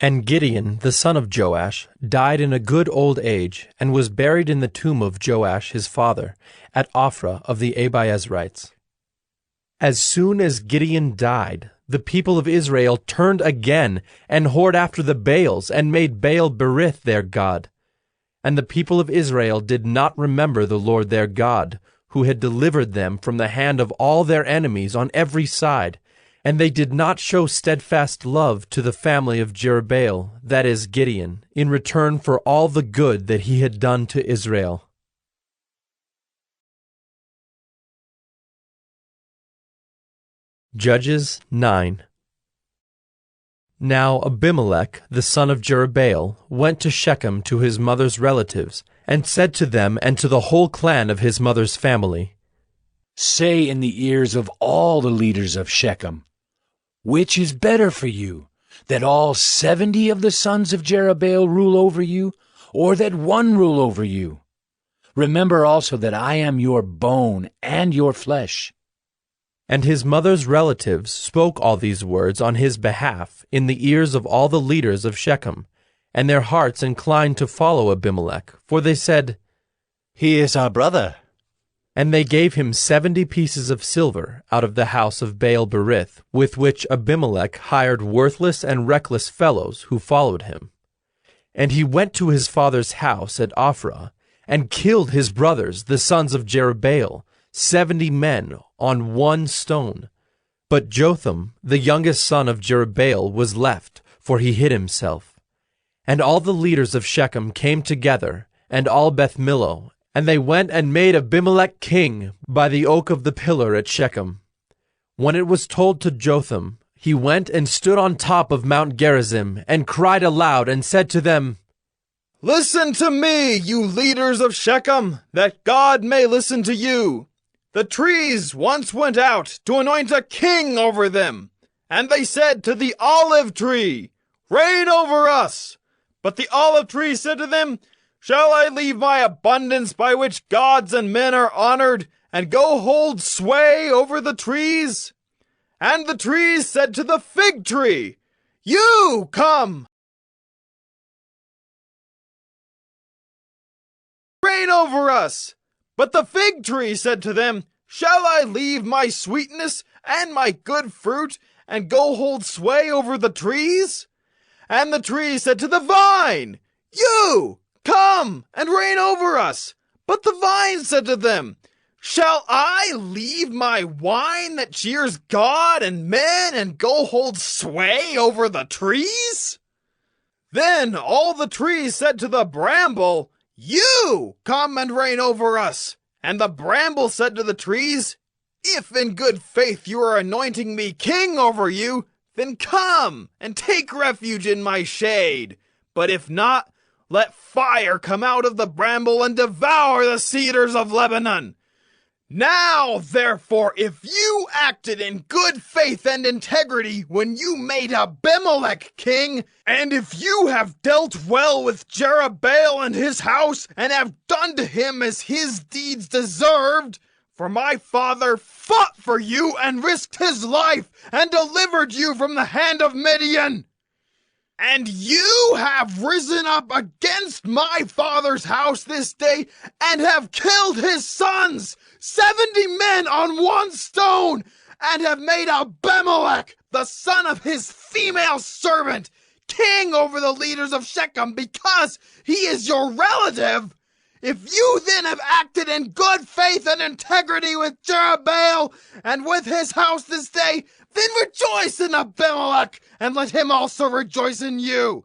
And Gideon, the son of Joash, died in a good old age, and was buried in the tomb of Joash his father, at Ophrah of the Abiezrites. As soon as Gideon died, the people of Israel turned again, and whored after the Baals, and made Baal-berith their god. And the people of Israel did not remember the Lord their God, who had delivered them from the hand of all their enemies on every side, And they did not show steadfast love to the family of Jerubbaal, that is, Gideon, in return for all the good that he had done to Israel. Judges 9. Now Abimelech, the son of Jerubbaal, went to Shechem to his mother's relatives, and said to them and to the whole clan of his mother's family, Say in the ears of all the leaders of Shechem, which is better for you, that all 70 of the sons of Jerubbaal rule over you, or that one rule over you? Remember also that I am your bone and your flesh. And his mother's relatives spoke all these words on his behalf in the ears of all the leaders of Shechem, and their hearts inclined to follow Abimelech, for they said, He is our brother. And they gave him 70 pieces of silver out of the house of Baal-berith, with which Abimelech hired worthless and reckless fellows who followed him. And he went to his father's house at Ophrah, and killed his brothers, the sons of Jerubbaal, 70 men on one stone. But Jotham, the youngest son of Jerubbaal, was left, for he hid himself. And all the leaders of Shechem came together, and all Beth Millo, and they went and made Abimelech king by the oak of the pillar at Shechem. When it was told to Jotham, he went and stood on top of Mount Gerizim, and cried aloud, and said to them, Listen to me, you leaders of Shechem, that God may listen to you. The trees once went out to anoint a king over them, and they said to the olive tree, Reign over us. But the olive tree said to them, Shall I leave my abundance by which gods and men are honored, and go hold sway over the trees? And the trees said to the fig tree, You come. Reign over us. But the fig tree said to them, Shall I leave my sweetness and my good fruit, and go hold sway over the trees? And the tree said to the vine, You come and reign over us. But the vine said to them, Shall I leave my wine that cheers God and men, and go hold sway over the trees? Then all the trees said to the bramble, You come and reign over us. And the bramble said to the trees, If in good faith you are anointing me king over you, then come and take refuge in my shade. But if not, let fire come out of the bramble and devour the cedars of Lebanon. Now, therefore, if you acted in good faith and integrity when you made Abimelech king, and if you have dealt well with Jerubbaal and his house, and have done to him as his deeds deserved, for my father fought for you and risked his life and delivered you from the hand of Midian, and you have risen up against my father's house this day and have killed his sons, 70 men on one stone, and have made Abimelech, the son of his female servant, king over the leaders of Shechem because he is your relative. If you then have acted in good faith and integrity with Jerubbaal and with his house this day, then rejoice in Abimelech, and let him also rejoice in you.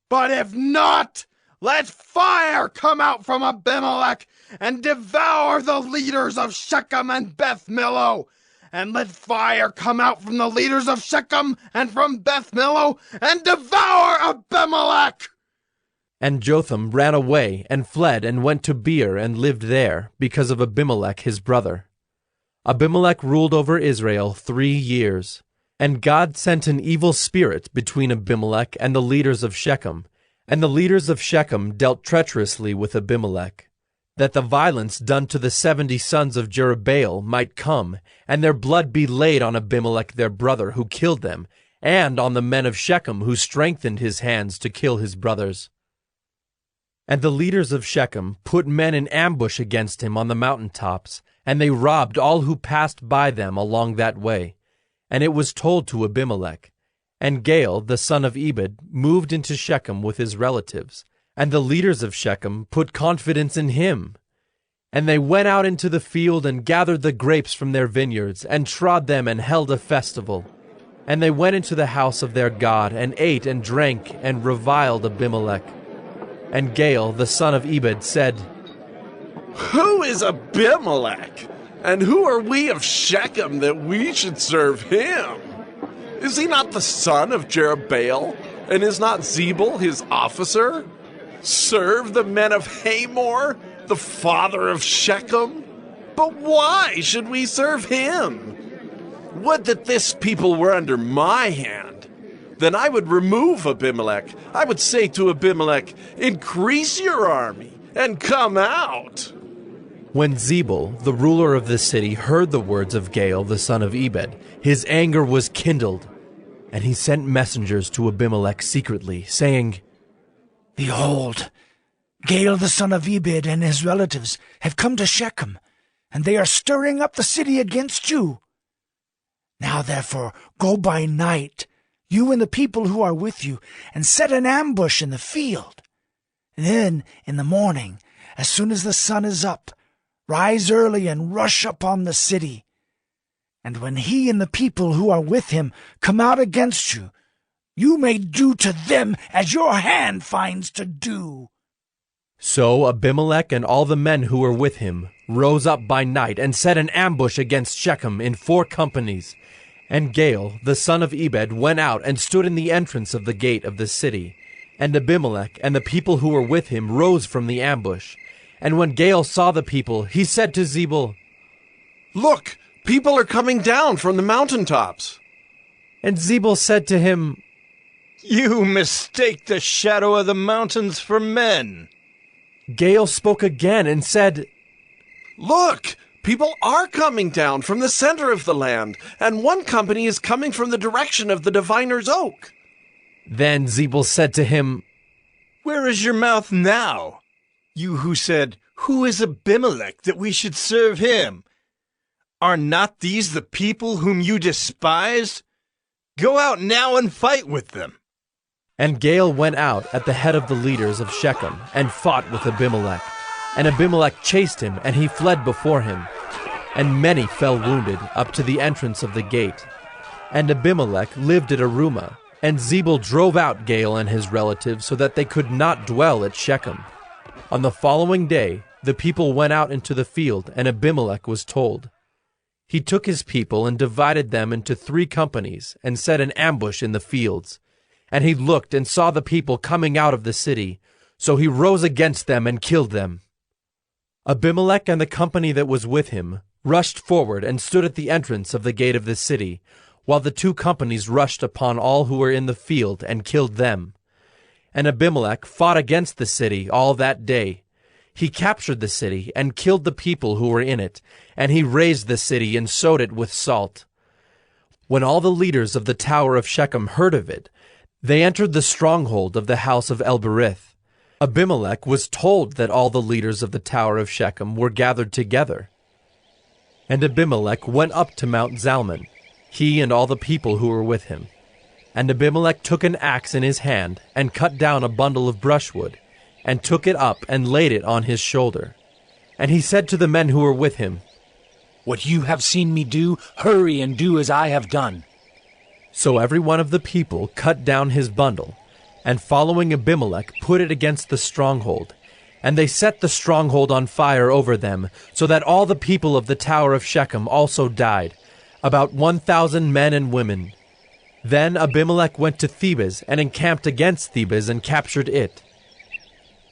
But if not, let fire come out from Abimelech, and devour the leaders of Shechem and Beth Millo. And let fire come out from the leaders of Shechem and from Beth Millo, and devour Abimelech. And Jotham ran away and fled and went to Beer and lived there, because of Abimelech his brother. Abimelech ruled over Israel 3 years. And God sent an evil spirit between Abimelech and the leaders of Shechem, and the leaders of Shechem dealt treacherously with Abimelech, that the violence done to the 70 sons of Jerubbaal might come, and their blood be laid on Abimelech their brother who killed them, and on the men of Shechem who strengthened his hands to kill his brothers. And the leaders of Shechem put men in ambush against him on the mountain tops, and they robbed all who passed by them along that way. And it was told to Abimelech. And Gaal, the son of Ebed, moved into Shechem with his relatives, and the leaders of Shechem put confidence in him. And they went out into the field and gathered the grapes from their vineyards, and trod them and held a festival. And they went into the house of their god, and ate and drank, and reviled Abimelech. And Gaal, the son of Ebed, said, Who is Abimelech? And who are we of Shechem that we should serve him? Is he not the son of Jerubbaal? And is not Zebul his officer? Serve the men of Hamor, the father of Shechem? But why should we serve him? Would that this people were under my hand. Then I would remove Abimelech. I would say to Abimelech, Increase your army and come out. When Zebul, the ruler of the city, heard the words of Gaal, the son of Ebed, his anger was kindled, and he sent messengers to Abimelech secretly, saying, Behold, Gaal the son of Ebed and his relatives have come to Shechem, and they are stirring up the city against you. Now therefore go by night, you and the people who are with you, and set an ambush in the field. Then in the morning, as soon as the sun is up, rise early and rush upon the city. And when he and the people who are with him come out against you, you may do to them as your hand finds to do. So Abimelech and all the men who were with him rose up by night and set an ambush against Shechem in 4 companies. And Gaal, the son of Ebed, went out and stood in the entrance of the gate of the city. And Abimelech and the people who were with him rose from the ambush. And when Gaal saw the people, he said to Zebul, Look, people are coming down from the mountaintops. And Zebul said to him, You mistake the shadow of the mountains for men. Gaal spoke again and said, Look, people are coming down from the center of the land, and one company is coming from the direction of the diviner's oak. Then Zebul said to him, Where is your mouth now? You who said, Who is Abimelech that we should serve him? Are not these the people whom you despised? Go out now and fight with them. And Gaal went out at the head of the leaders of Shechem and fought with Abimelech. And Abimelech chased him, and he fled before him. And many fell wounded up to the entrance of the gate. And Abimelech lived at Arumah, and Zebul drove out Gaal and his relatives so that they could not dwell at Shechem. On the following day, the people went out into the field, and Abimelech was told. He took his people and divided them into 3 companies, and set an ambush in the fields. And he looked and saw the people coming out of the city, so he rose against them and killed them. Abimelech and the company that was with him rushed forward and stood at the entrance of the gate of the city, while the 2 companies rushed upon all who were in the field and killed them. And Abimelech fought against the city all that day. He captured the city and killed the people who were in it, and he razed the city and sowed it with salt. When all the leaders of the tower of Shechem heard of it, they entered the stronghold of the house of El-Berith. Abimelech was told that all the leaders of the tower of Shechem were gathered together. And Abimelech went up to Mount Zalmon, he and all the people who were with him. And Abimelech took an axe in his hand, and cut down a bundle of brushwood, and took it up and laid it on his shoulder. And he said to the men who were with him, What you have seen me do, hurry and do as I have done. So every one of the people cut down his bundle, and following Abimelech put it against the stronghold. And they set the stronghold on fire over them, so that all the people of the tower of Shechem also died, about 1,000 men and women. Then Abimelech went to Thebez and encamped against Thebez and captured it.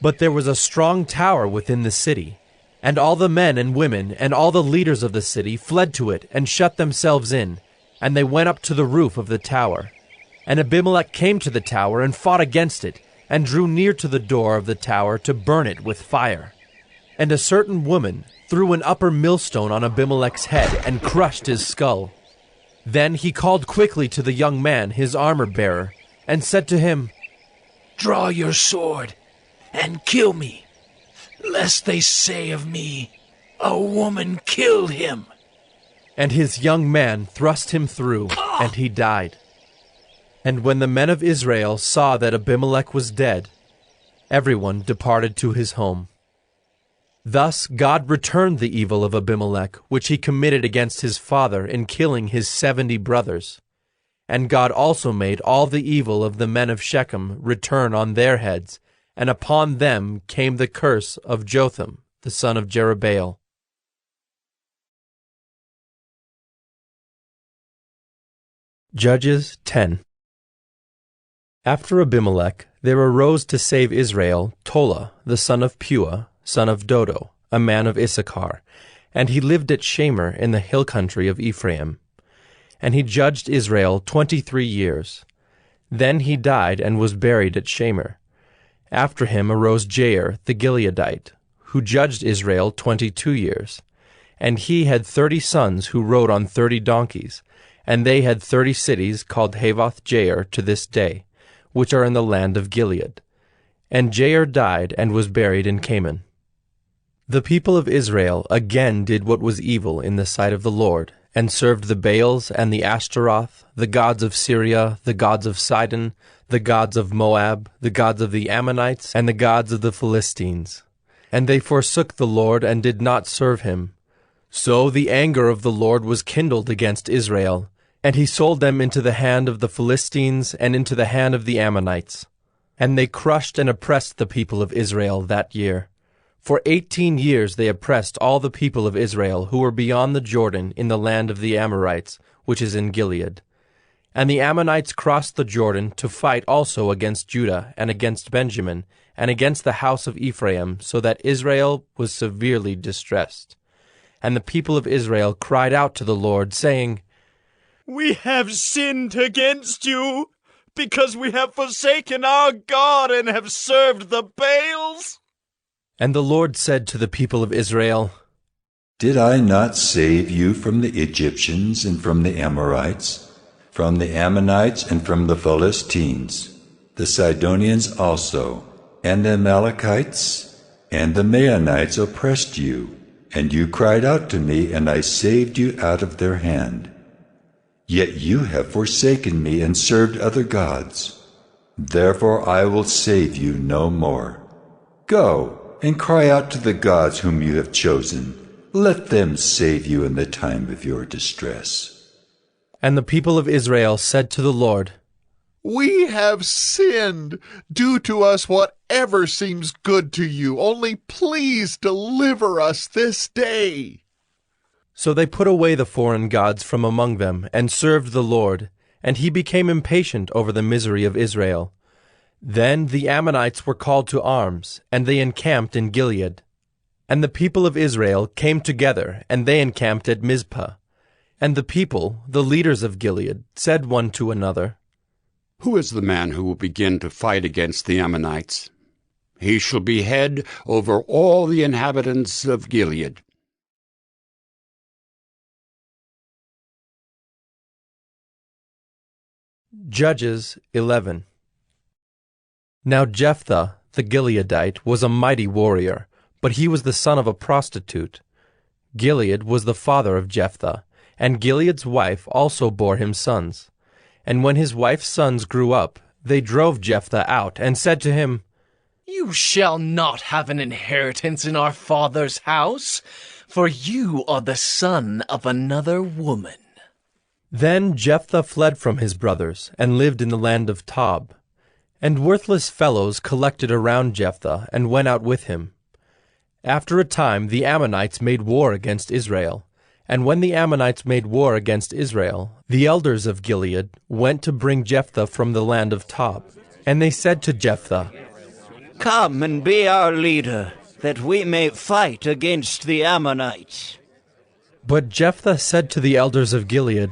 But there was a strong tower within the city, and all the men and women and all the leaders of the city fled to it and shut themselves in, and they went up to the roof of the tower. And Abimelech came to the tower and fought against it, and drew near to the door of the tower to burn it with fire. And a certain woman threw an upper millstone on Abimelech's head and crushed his skull. Then he called quickly to the young man, his armor-bearer, and said to him, Draw your sword and kill me, lest they say of me, A woman killed him. And his young man thrust him through, and he died. And when the men of Israel saw that Abimelech was dead, everyone departed to his home. Thus God returned the evil of Abimelech, which he committed against his father in killing his 70 brothers. And God also made all the evil of the men of Shechem return on their heads, and upon them came the curse of Jotham, the son of Jerubbaal. Judges 10. After Abimelech, there arose to save Israel Tola, the son of Puah, son of Dodo, a man of Issachar, and he lived at Shamer in the hill country of Ephraim. And he judged Israel 23 years. Then he died and was buried at Shamer. After him arose Jair the Gileadite, who judged Israel 22 years. And he had 30 sons who rode on 30 donkeys, and they had 30 cities called Havoth Jair to this day, which are in the land of Gilead. And Jair died and was buried in Canaan. The people of Israel again did what was evil in the sight of the Lord, and served the Baals and the Ashtaroth, the gods of Syria, the gods of Sidon, the gods of Moab, the gods of the Ammonites, and the gods of the Philistines. And they forsook the Lord and did not serve him. So the anger of the Lord was kindled against Israel, and he sold them into the hand of the Philistines and into the hand of the Ammonites. And they crushed and oppressed the people of Israel that year. For 18 years they oppressed all the people of Israel who were beyond the Jordan in the land of the Amorites, which is in Gilead. And the Ammonites crossed the Jordan to fight also against Judah and against Benjamin and against the house of Ephraim, so that Israel was severely distressed. And the people of Israel cried out to the Lord, saying, "We have sinned against you, because we have forsaken our God and have served the Baals." And the Lord said to the people of Israel, Did I not save you from the Egyptians and from the Amorites, from the Ammonites and from the Philistines, the Sidonians also, and the Amalekites, and the Maonites oppressed you, and you cried out to me, and I saved you out of their hand. Yet you have forsaken me and served other gods. Therefore I will save you no more. Go and cry out to the gods whom you have chosen. Let them save you in the time of your distress. And the people of Israel said to the Lord, We have sinned. Do to us whatever seems good to you. Only please deliver us this day. So they put away the foreign gods from among them, and served the Lord, and he became impatient over the misery of Israel. Then the Ammonites were called to arms, and they encamped in Gilead. And the people of Israel came together, and they encamped at Mizpah. And the people, the leaders of Gilead, said one to another, Who is the man who will begin to fight against the Ammonites? He shall be head over all the inhabitants of Gilead. Judges 11. Now Jephthah the Gileadite was a mighty warrior, but he was the son of a prostitute. Gilead was the father of Jephthah, and Gilead's wife also bore him sons. And when his wife's sons grew up, they drove Jephthah out, and said to him, You shall not have an inheritance in our father's house, for you are the son of another woman. Then Jephthah fled from his brothers, and lived in the land of Tob. And worthless fellows collected around Jephthah, and went out with him. After a time the Ammonites made war against Israel. And when the Ammonites made war against Israel, the elders of Gilead went to bring Jephthah from the land of Tob. And they said to Jephthah, Come and be our leader, that we may fight against the Ammonites. But Jephthah said to the elders of Gilead,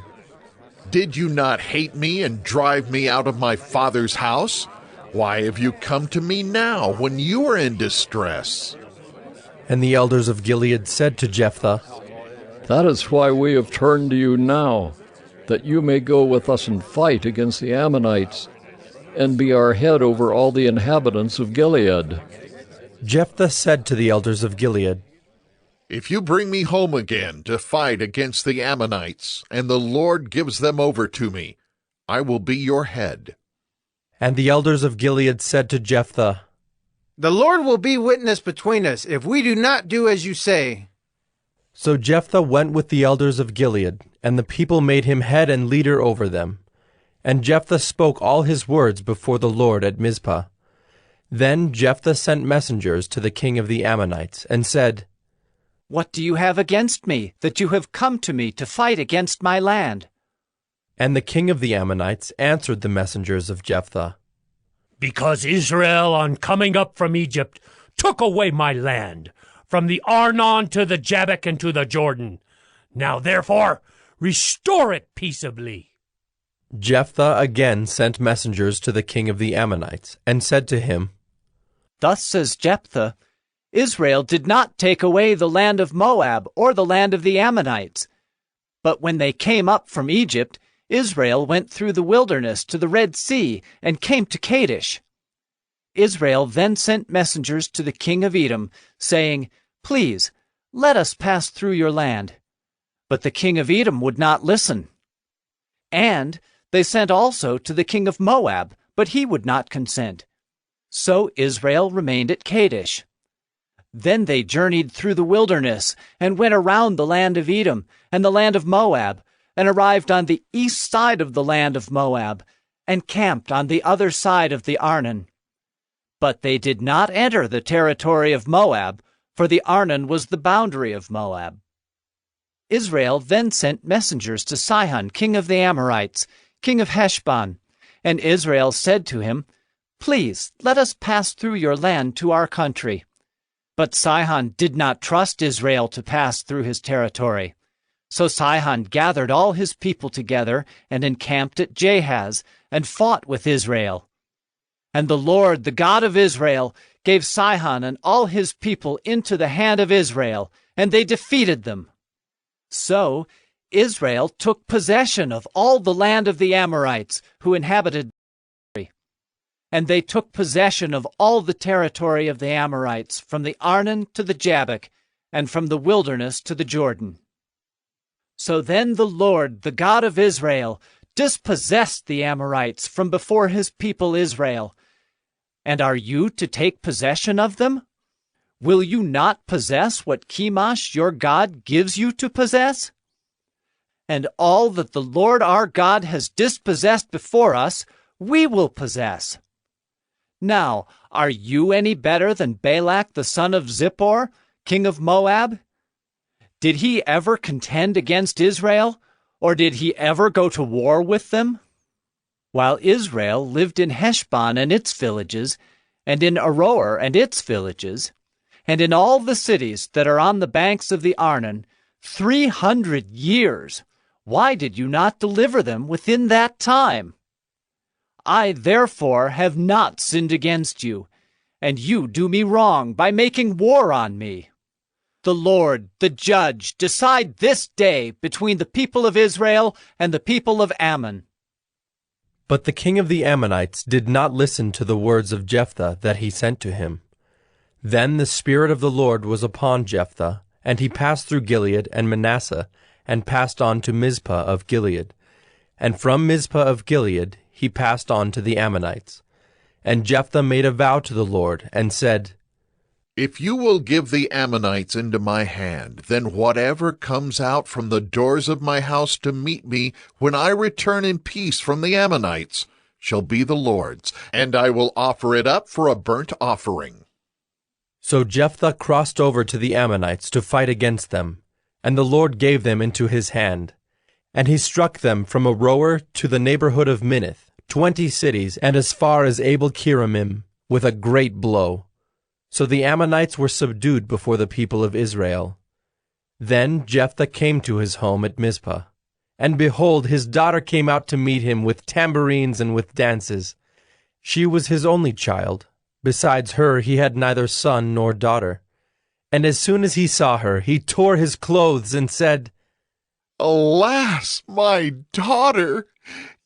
Did you not hate me and drive me out of my father's house? Why have you come to me now when you are in distress? And the elders of Gilead said to Jephthah, That is why we have turned to you now, that you may go with us and fight against the Ammonites, and be our head over all the inhabitants of Gilead. Jephthah said to the elders of Gilead, If you bring me home again to fight against the Ammonites, and the Lord gives them over to me, I will be your head. And the elders of Gilead said to Jephthah, The Lord will be witness between us if we do not do as you say. So Jephthah went with the elders of Gilead, and the people made him head and leader over them. And Jephthah spoke all his words before the Lord at Mizpah. Then Jephthah sent messengers to the king of the Ammonites, and said, "What do you have against me, that you have come to me to fight against my land?" And the king of the Ammonites answered the messengers of Jephthah, "Because Israel, on coming up from Egypt, took away my land, from the Arnon to the Jabbok and to the Jordan. Now therefore restore it peaceably." Jephthah again sent messengers to the king of the Ammonites, and said to him, "Thus says Jephthah, Israel did not take away the land of Moab or the land of the Ammonites. But when they came up from Egypt, Israel went through the wilderness to the Red Sea and came to Kadesh. Israel then sent messengers to the king of Edom, saying, 'Please, let us pass through your land.' But the king of Edom would not listen. And they sent also to the king of Moab, but he would not consent. So Israel remained at Kadesh. Then they journeyed through the wilderness, and went around the land of Edom and the land of Moab, and arrived on the east side of the land of Moab, and camped on the other side of the Arnon. But they did not enter the territory of Moab, for the Arnon was the boundary of Moab. Israel then sent messengers to Sihon, king of the Amorites, king of Heshbon, and Israel said to him, 'Please, let us pass through your land to our country.' But Sihon did not trust Israel to pass through his territory. So Sihon gathered all his people together and encamped at Jahaz, and fought with Israel. And the Lord, the God of Israel, gave Sihon and all his people into the hand of Israel, and they defeated them. So Israel took possession of all the land of the Amorites who inhabited, and they took possession of all the territory of the Amorites, from the Arnon to the Jabbok, and from the wilderness to the Jordan. So then the Lord, the God of Israel, dispossessed the Amorites from before his people Israel. And are you to take possession of them? Will you not possess what Chemosh your God gives you to possess? And all that the Lord our God has dispossessed before us, we will possess. Now, are you any better than Balak the son of Zippor, king of Moab? Did he ever contend against Israel, or did he ever go to war with them? While Israel lived in Heshbon and its villages, and in Aroer and its villages, and in all the cities that are on the banks of the Arnon, 300 years, why did you not deliver them within that time? I therefore have not sinned against you, and you do me wrong by making war on me. The Lord, the judge, decide this day between the people of Israel and the people of Ammon." But the king of the Ammonites did not listen to the words of Jephthah that he sent to him. Then the Spirit of the Lord was upon Jephthah, and he passed through Gilead and Manasseh, and passed on to Mizpah of Gilead. And from Mizpah of Gilead he passed on to the Ammonites. And Jephthah made a vow to the Lord, and said, "If you will give the Ammonites into my hand, then whatever comes out from the doors of my house to meet me when I return in peace from the Ammonites shall be the Lord's, and I will offer it up for a burnt offering." So Jephthah crossed over to the Ammonites to fight against them, and the Lord gave them into his hand. And he struck them from Aroer to the neighborhood of Minnith, 20 cities, and as far as Abel-Keramim, with a great blow. So the Ammonites were subdued before the people of Israel. Then Jephthah came to his home at Mizpah. And behold, his daughter came out to meet him with tambourines and with dances. She was his only child. Besides her he had neither son nor daughter. And as soon as he saw her, he tore his clothes and said, "Alas, my daughter!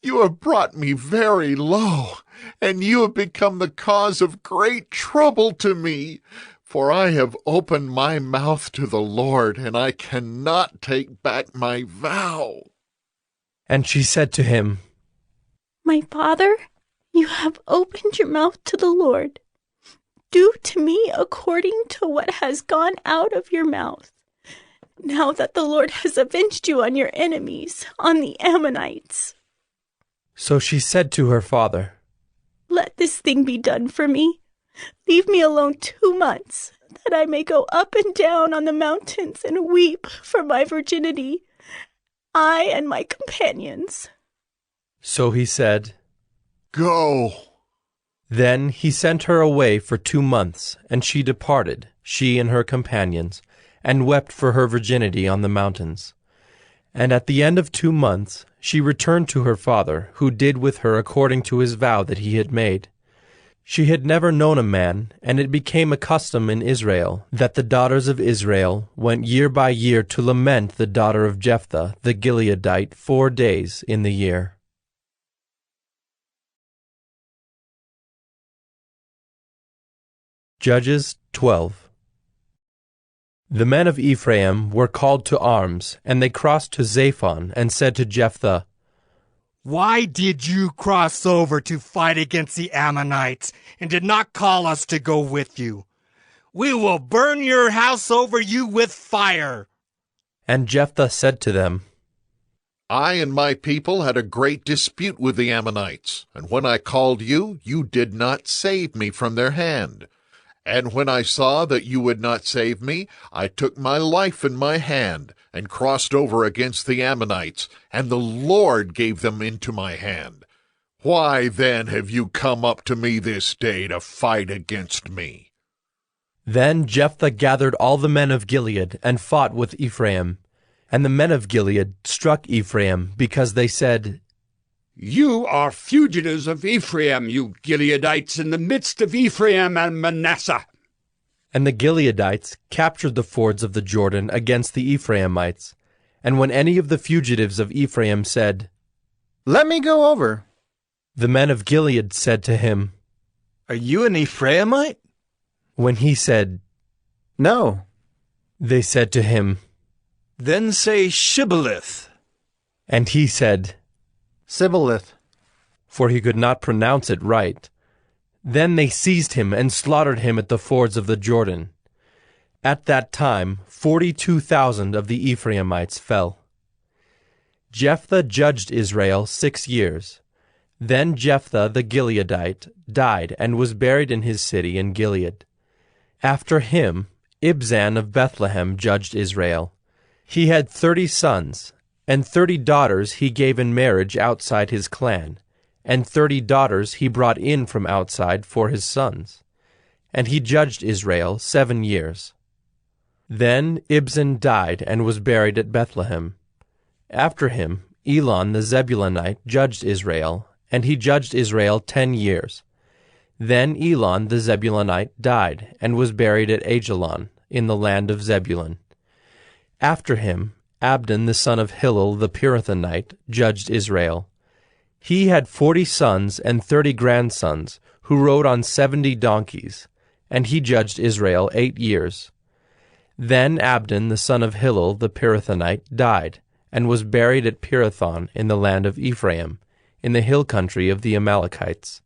You have brought me very low, and you have become the cause of great trouble to me. For I have opened my mouth to the Lord, and I cannot take back my vow." And she said to him, "My father, you have opened your mouth to the Lord. Do to me according to what has gone out of your mouth. Now that the Lord has avenged you on your enemies, on the Ammonites." So she said to her father, Let this thing be done for me. Leave me alone 2 months, that I may go up and down on the mountains and weep for my virginity, I and my companions. So he said, Go. Then he sent her away for 2 months, and she departed, she and her companions, and wept for her virginity on the mountains. And at the end of 2 months she returned to her father, who did with her according to his vow that he had made. She had never known a man, and it became a custom in Israel that the daughters of Israel went year by year to lament the daughter of Jephthah the Gileadite 4 days in the year. Judges 12. The men of Ephraim were called to arms, and they crossed to Zaphon, and said to Jephthah, Why did you cross over to fight against the Ammonites, and did not call us to go with you? We will burn your house over you with fire. And Jephthah said to them, I and my people had a great dispute with the Ammonites, and when I called you, you did not save me from their hand. And when I saw that you would not save me, I took my life in my hand, and crossed over against the Ammonites, and the Lord gave them into my hand. Why then have you come up to me this day to fight against me? Then Jephthah gathered all the men of Gilead, and fought with Ephraim. And the men of Gilead struck Ephraim, because they said, You are fugitives of Ephraim, you Gileadites, in the midst of Ephraim and Manasseh. And the Gileadites captured the fords of the Jordan against the Ephraimites. And when any of the fugitives of Ephraim said, Let me go over, the men of Gilead said to him, Are you an Ephraimite? When he said, No, they said to him, Then say Shibboleth. And he said, Sibboleth, for he could not pronounce it right. Then they seized him and slaughtered him at the fords of the Jordan. At that time 42,000 of the Ephraimites fell. Jephthah judged Israel 6 years. Then Jephthah the Gileadite died and was buried in his city in Gilead. After him Ibzan of Bethlehem judged Israel. He had 30 sons, and 30 daughters he gave in marriage outside his clan, and 30 daughters he brought in from outside for his sons. And he judged Israel 7 years. Then Ibzan died and was buried at Bethlehem. After him Elon the Zebulunite judged Israel, and he judged Israel 10 years. Then Elon the Zebulunite died and was buried at Ajalon in the land of Zebulun. After him Abdon the son of Hillel the Pirathonite judged Israel. He had 40 sons and 30 grandsons, who rode on 70 donkeys, and he judged Israel 8 years. Then Abdon the son of Hillel the Pirathonite died, and was buried at Pirathon in the land of Ephraim, in the hill country of the Amalekites.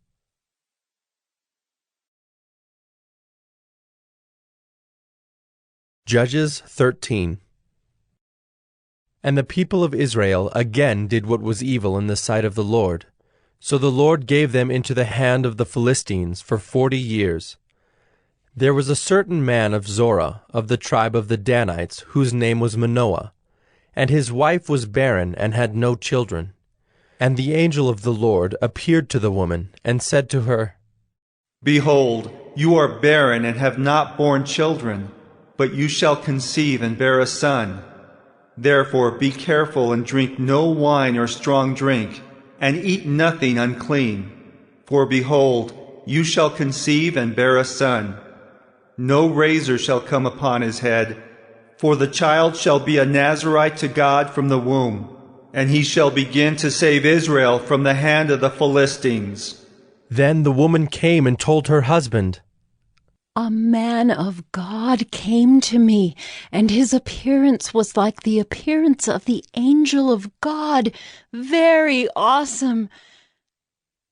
Judges 13. And the people of Israel again did what was evil in the sight of the Lord. So the Lord gave them into the hand of the Philistines for 40 years. There was a certain man of Zorah, of the tribe of the Danites, whose name was Manoah, and his wife was barren and had no children. And the angel of the Lord appeared to the woman, and said to her, Behold, you are barren and have not borne children, but you shall conceive and bear a son. Therefore be careful and drink no wine or strong drink, and eat nothing unclean. For behold, you shall conceive and bear a son. No razor shall come upon his head, for the child shall be a Nazirite to God from the womb, and he shall begin to save Israel from the hand of the Philistines. Then the woman came and told her husband, A man of God came to me, and his appearance was like the appearance of the angel of God, very awesome.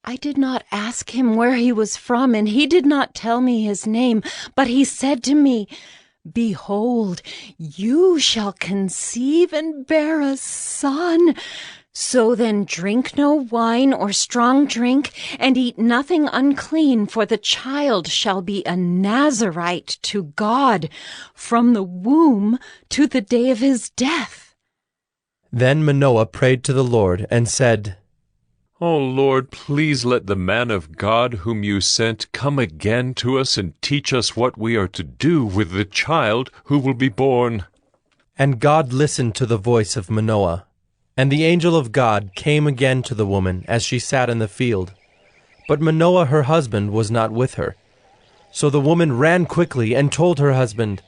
I did not ask him where he was from, and he did not tell me his name, but he said to me, Behold, you shall conceive and bear a son, So then drink no wine or strong drink, and eat nothing unclean, for the child shall be a Nazarite to God from the womb to the day of his death. Then Manoah prayed to the Lord and said, O Lord, please let the man of God whom you sent come again to us and teach us what we are to do with the child who will be born. And God listened to the voice of Manoah. And the angel of God came again to the woman as she sat in the field. But Manoah her husband was not with her. So the woman ran quickly and told her husband,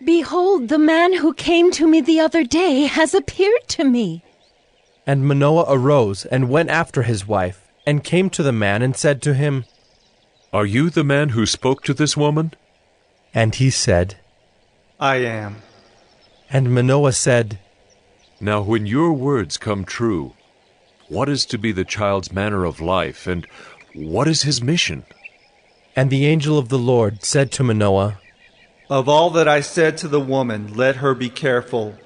Behold, the man who came to me the other day has appeared to me. And Manoah arose and went after his wife, and came to the man and said to him, Are you the man who spoke to this woman? And he said, I am. And Manoah said, Now when your words come true, what is to be the child's manner of life, and what is his mission? And the angel of the Lord said to Manoah, Of all that I said to the woman, let her be careful.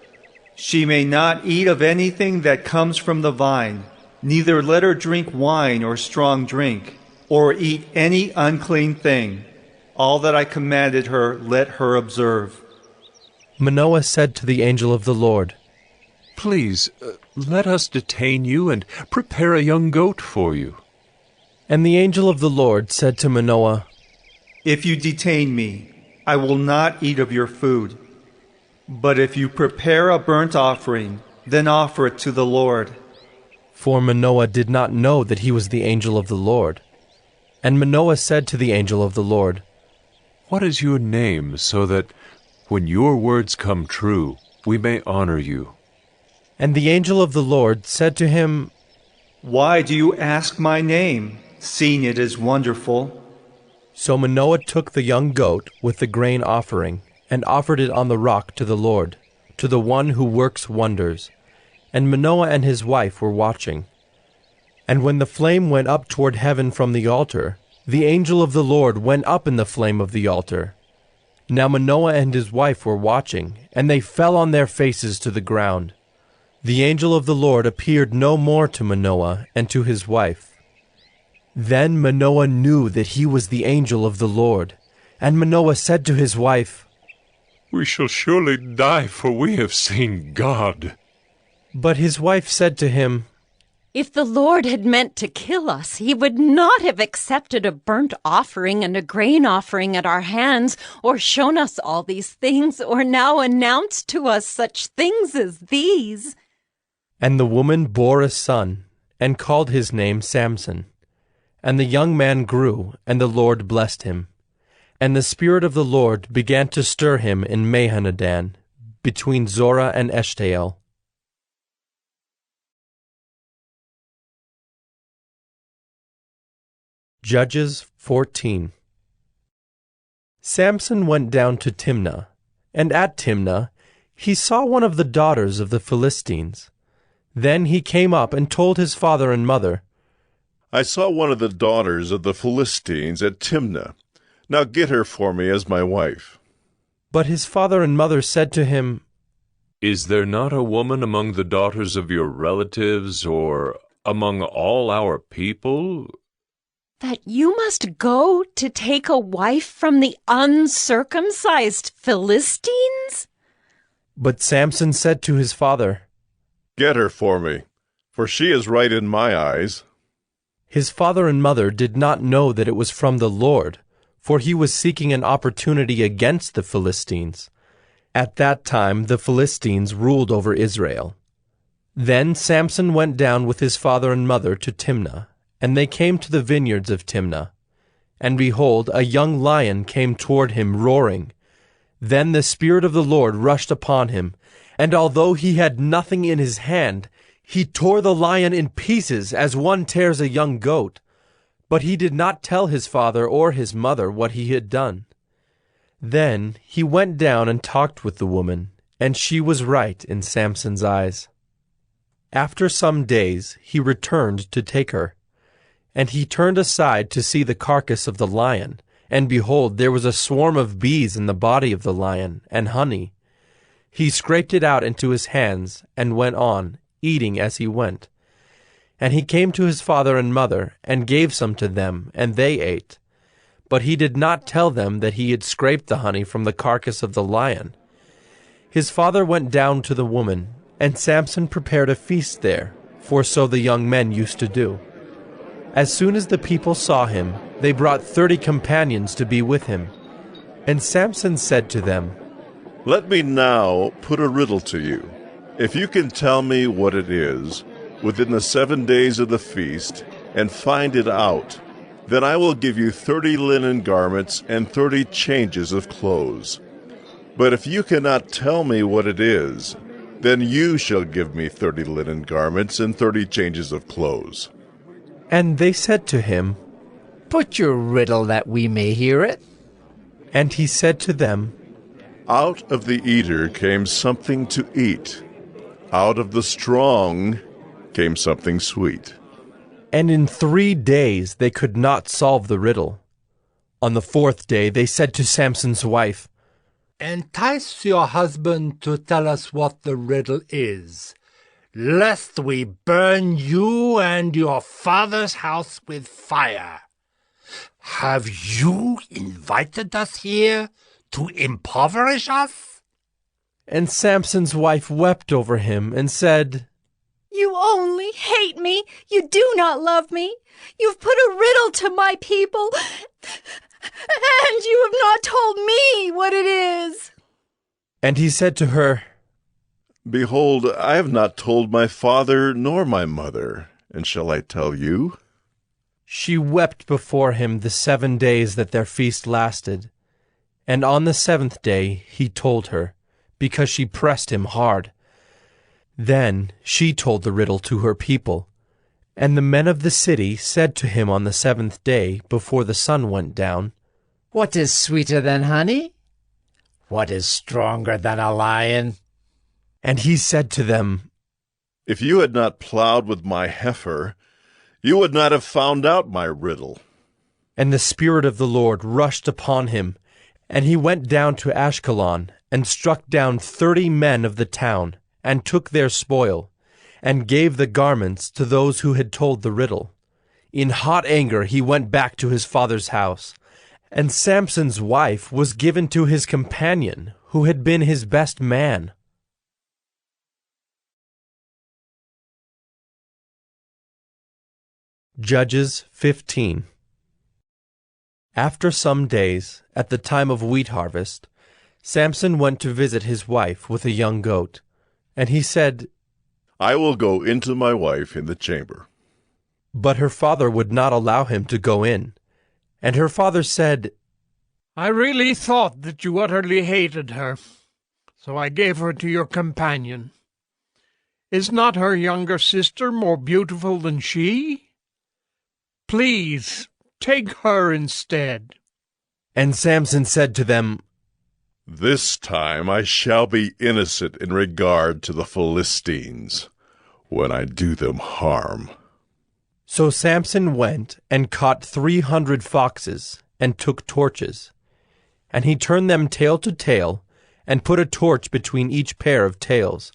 She may not eat of anything that comes from the vine, neither let her drink wine or strong drink, or eat any unclean thing. All that I commanded her, let her observe. Manoah said to the angel of the Lord, Please, let us detain you and prepare a young goat for you. And the angel of the Lord said to Manoah, If you detain me, I will not eat of your food. But if you prepare a burnt offering, then offer it to the Lord. For Manoah did not know that he was the angel of the Lord. And Manoah said to the angel of the Lord, What is your name, so that when your words come true, we may honor you? And the angel of the Lord said to him, Why do you ask my name, seeing it is wonderful? So Manoah took the young goat with the grain offering, and offered it on the rock to the Lord, to the one who works wonders. And Manoah and his wife were watching. And when the flame went up toward heaven from the altar, the angel of the Lord went up in the flame of the altar. Now Manoah and his wife were watching, and they fell on their faces to the ground. The angel of the Lord appeared no more to Manoah and to his wife. Then Manoah knew that he was the angel of the Lord. And Manoah said to his wife, We shall surely die, for we have seen God. But his wife said to him, If the Lord had meant to kill us, he would not have accepted a burnt offering and a grain offering at our hands, or shown us all these things, or now announced to us such things as these. And the woman bore a son, and called his name Samson. And the young man grew, and the Lord blessed him. And the Spirit of the Lord began to stir him in Mahaneh-dan, between Zorah and Eshtaol. Judges 14. Samson went down to Timnah, and at Timnah he saw one of the daughters of the Philistines. Then he came up and told his father and mother, I saw one of the daughters of the Philistines at Timnah. Now get her for me as my wife. But his father and mother said to him, Is there not a woman among the daughters of your relatives, or among all our people? That you must go to take a wife from the uncircumcised Philistines? But Samson said to his father, Get her for me, for she is right in my eyes. His father and mother did not know that it was from the Lord, for he was seeking an opportunity against the Philistines. At that time the Philistines ruled over Israel. Then Samson went down with his father and mother to Timnah, and they came to the vineyards of Timnah. And behold, a young lion came toward him roaring. Then the Spirit of the Lord rushed upon him, and although he had nothing in his hand, he tore the lion in pieces as one tears a young goat. But he did not tell his father or his mother what he had done. Then he went down and talked with the woman, and she was right in Samson's eyes. After some days he returned to take her. And he turned aside to see the carcass of the lion, and behold, there was a swarm of bees in the body of the lion, and honey. He scraped it out into his hands, and went on, eating as he went. And he came to his father and mother, and gave some to them, and they ate. But he did not tell them that he had scraped the honey from the carcass of the lion. His father went down to the woman, and Samson prepared a feast there, for so the young men used to do. As soon as the people saw him, they brought 30 companions to be with him. And Samson said to them, "Let me now put a riddle to you. If you can tell me what it is within the 7 days of the feast, and find it out, then I will give you 30 linen garments and 30 changes of clothes. But if you cannot tell me what it is, then you shall give me 30 linen garments and 30 changes of clothes." And they said to him, "Put your riddle that we may hear it." And he said to them, "Out of the eater came something to eat. Out of the strong came something sweet." And in 3 days they could not solve the riddle. On the 4th day they said to Samson's wife, "Entice your husband to tell us what the riddle is, lest we burn you and your father's house with fire. Have you invited us here to impoverish us?" And Samson's wife wept over him and said, "You only hate me. You do not love me. You've put a riddle to my people, and you have not told me what it is." And he said to her, "Behold, I have not told my father nor my mother, and shall I tell you?" She wept before him the 7 days that their feast lasted. And on the 7th day he told her, because she pressed him hard. Then she told the riddle to her people. And the men of the city said to him on the 7th day, before the sun went down, "What is sweeter than honey? What is stronger than a lion?" And he said to them, "If you had not plowed with my heifer, you would not have found out my riddle." And the Spirit of the Lord rushed upon him, and he went down to Ashkelon, and struck down 30 men of the town, and took their spoil, and gave the garments to those who had told the riddle. In hot anger he went back to his father's house, and Samson's wife was given to his companion, who had been his best man. Judges 15. After some days, at the time of wheat harvest, Samson went to visit his wife with a young goat. And he said, "I will go into my wife in the chamber." But her father would not allow him to go in. And her father said, "I really thought that you utterly hated her, so I gave her to your companion. Is not her younger sister more beautiful than she? Please, take her instead." And Samson said to them, "This time I shall be innocent in regard to the Philistines, when I do them harm." So Samson went and caught 300 foxes, and took torches. And he turned them tail to tail, and put a torch between each pair of tails.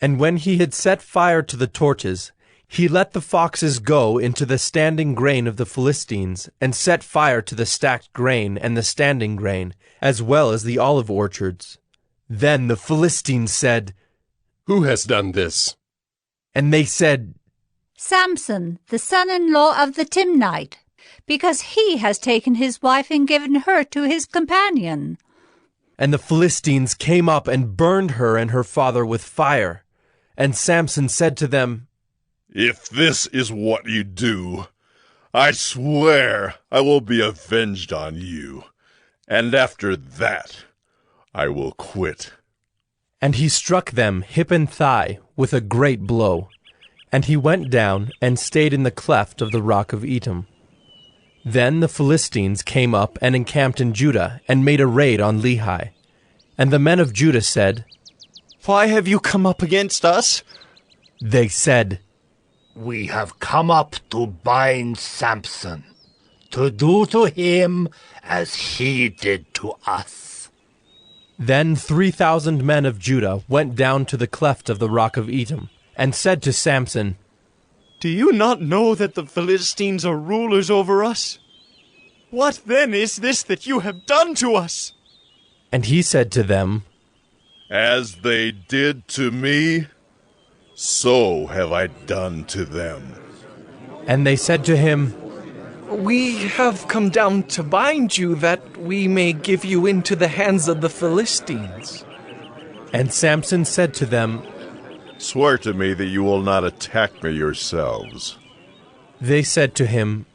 And when he had set fire to the torches, he let the foxes go into the standing grain of the Philistines, and set fire to the stacked grain and the standing grain, as well as the olive orchards. Then the Philistines said, "Who has done this?" And they said, "Samson, the son-in-law of the Timnite, because he has taken his wife and given her to his companion." And the Philistines came up and burned her and her father with fire. And Samson said to them, "If this is what you do, I swear I will be avenged on you, and after that I will quit." And he struck them hip and thigh with a great blow. And he went down and stayed in the cleft of the rock of Etam. Then the Philistines came up and encamped in Judah, and made a raid on Lehi. And the men of Judah said, "Why have you come up against us?" They said, "We have come up to bind Samson, to do to him as he did to us." Then 3,000 men of Judah went down to the cleft of the rock of Etam, and said to Samson, "Do you not know that the Philistines are rulers over us? What then is this that you have done to us?" And he said to them, "As they did to me, so have I done to them." And they said to him, "We have come down to bind you, that we may give you into the hands of the Philistines." And Samson said to them, "Swear to me that you will not attack me yourselves." They said to him,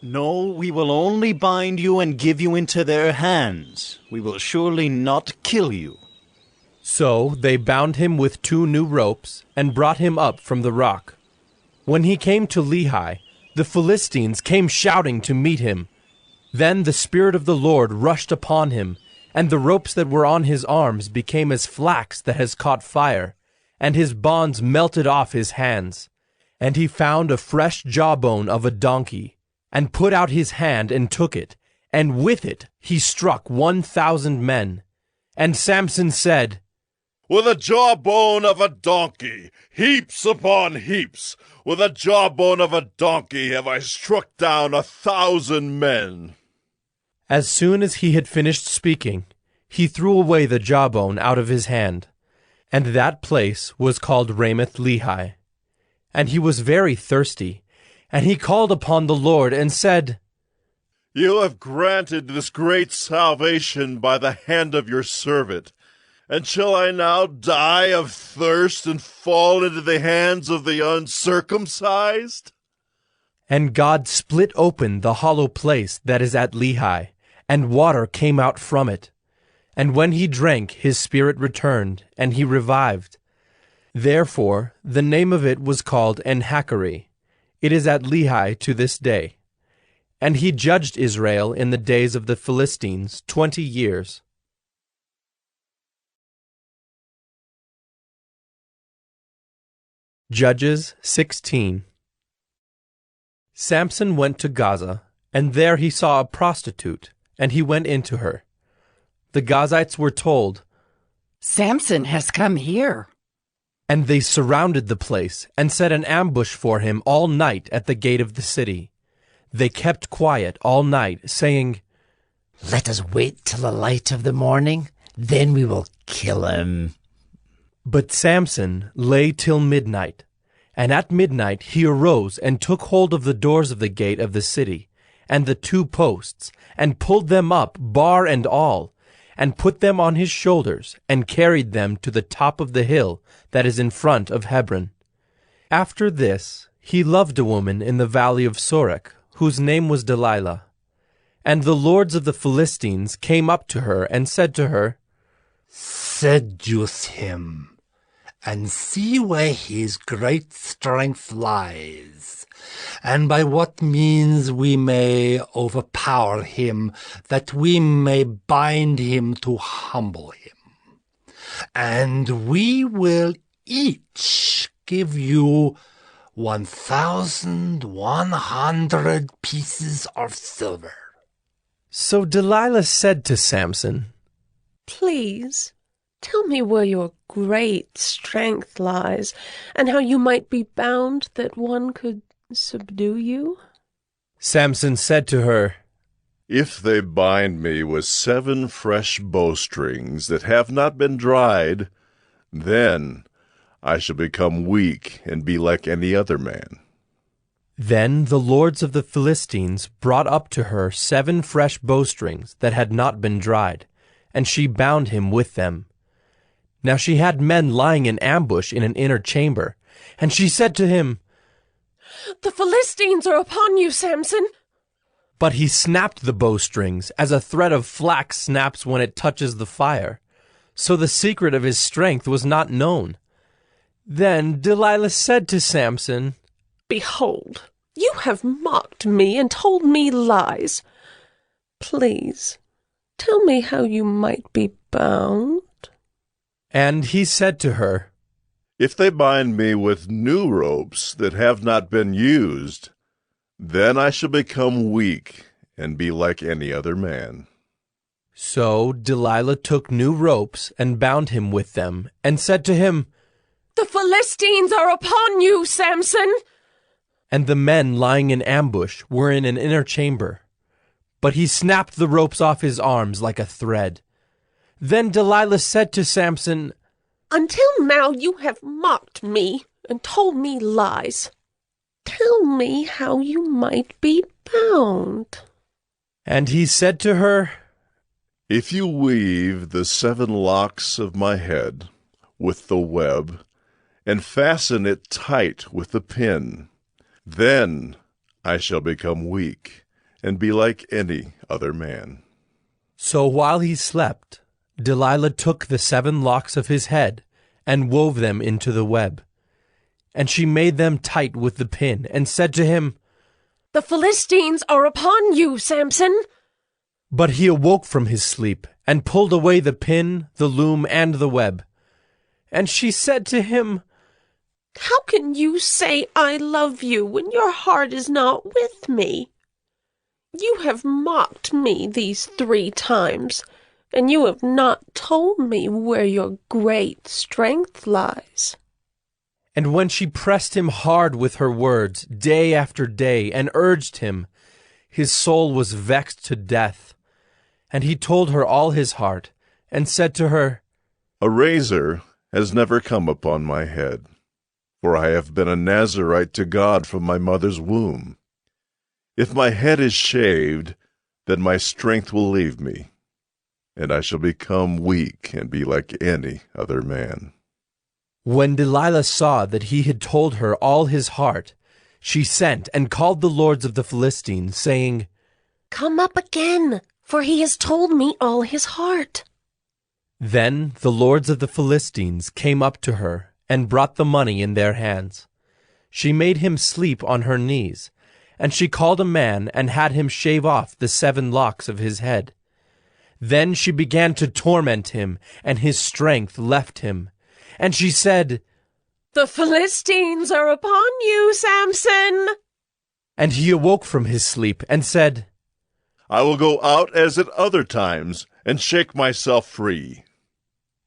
"No, we will only bind you and give you into their hands. We will surely not kill you." So they bound him with 2 new ropes and brought him up from the rock. When he came to Lehi, the Philistines came shouting to meet him. Then the Spirit of the Lord rushed upon him, and the ropes that were on his arms became as flax that has caught fire, and his bonds melted off his hands. And he found a fresh jawbone of a donkey, and put out his hand and took it, and with it he struck 1,000 men. And Samson said, "With a jawbone of a donkey, heaps upon heaps, with a jawbone of a donkey have I struck down 1,000 men." As soon as he had finished speaking, he threw away the jawbone out of his hand, and that place was called Ramoth Lehi. And he was very thirsty, and he called upon the Lord and said, "You have granted this great salvation by the hand of your servant. And shall I now die of thirst and fall into the hands of the uncircumcised?" And God split open the hollow place that is at Lehi, and water came out from it. And when he drank, his spirit returned, and he revived. Therefore the name of it was called En-Hakkore. It is at Lehi to this day. And he judged Israel in the days of the Philistines 20 years. Judges 16. Samson went to Gaza, and there he saw a prostitute, and he went into her. The Gazites were told, "Samson has come here." And they surrounded the place, and set an ambush for him all night at the gate of the city. They kept quiet all night, saying, "Let us wait till the light of the morning, then we will kill him." But Samson lay till midnight, and at midnight he arose and took hold of the doors of the gate of the city, and the 2 posts, and pulled them up, bar and all, and put them on his shoulders, and carried them to the top of the hill that is in front of Hebron. After this he loved a woman in the valley of Sorek, whose name was Delilah. And the lords of the Philistines came up to her and said to her, "Seduce him, and see where his great strength lies, and by what means we may overpower him, that we may bind him to humble him. And we will each give you 1,100 pieces of silver." So Delilah said to Samson, "Please, tell me where your great strength lies, and how you might be bound that one could subdue you." Samson said to her, "If they bind me with 7 fresh bowstrings that have not been dried, then I shall become weak and be like any other man." Then the lords of the Philistines brought up to her 7 fresh bowstrings that had not been dried, and she bound him with them. Now she had men lying in ambush in an inner chamber, and she said to him, "The Philistines are upon you, Samson." But he snapped the bowstrings as a thread of flax snaps when it touches the fire. So the secret of his strength was not known. Then Delilah said to Samson, "Behold, you have mocked me and told me lies. Please, tell me how you might be bound." And he said to her, "If they bind me with new ropes that have not been used, then I shall become weak and be like any other man." So Delilah took new ropes and bound him with them, and said to him, The Philistines are upon you, Samson! And the men lying in ambush were in an inner chamber. But he snapped the ropes off his arms like a thread. Then Delilah said to Samson, Until now you have mocked me and told me lies. Tell me how you might be bound. And he said to her, If you weave the 7 locks of my head with the web, and fasten it tight with the pin, then I shall become weak and be like any other man. So while he slept, Delilah took the 7 locks of his head and wove them into the web. And she made them tight with the pin, and said to him, The Philistines are upon you, Samson! But he awoke from his sleep, and pulled away the pin, the loom, and the web. And she said to him, How can you say I love you when your heart is not with me? You have mocked me these 3 times, and you have not told me where your great strength lies. And when she pressed him hard with her words, day after day, and urged him, his soul was vexed to death. And he told her all his heart, and said to her, A razor has never come upon my head, for I have been a Nazirite to God from my mother's womb. If my head is shaved, then my strength will leave me, and I shall become weak and be like any other man. When Delilah saw that he had told her all his heart, she sent and called the lords of the Philistines, saying, Come up again, for he has told me all his heart. Then the lords of the Philistines came up to her, and brought the money in their hands. She made him sleep on her knees, and she called a man and had him shave off the 7 locks of his head. Then she began to torment him, and his strength left him. And she said, The Philistines are upon you, Samson! And he awoke from his sleep, and said, I will go out as at other times, and shake myself free.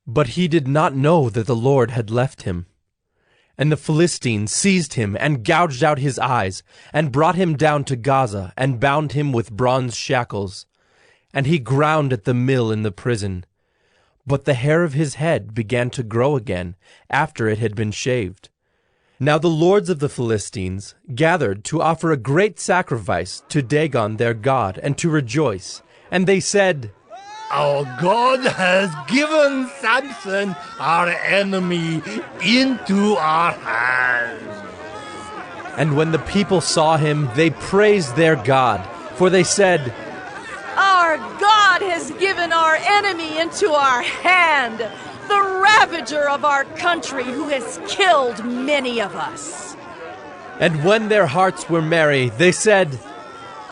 But he did not know that the Lord had left him. And the Philistines seized him, and gouged out his eyes, and brought him down to Gaza, and bound him with bronze shackles. And he ground at the mill in the prison. But the hair of his head began to grow again, after it had been shaved. Now the lords of the Philistines gathered to offer a great sacrifice to Dagon their god, and to rejoice. And they said, Our God has given Samson, our enemy, into our hands. And when the people saw him, they praised their God, for they said, Our God has given our enemy into our hand, the ravager of our country who has killed many of us. And when their hearts were merry, they said,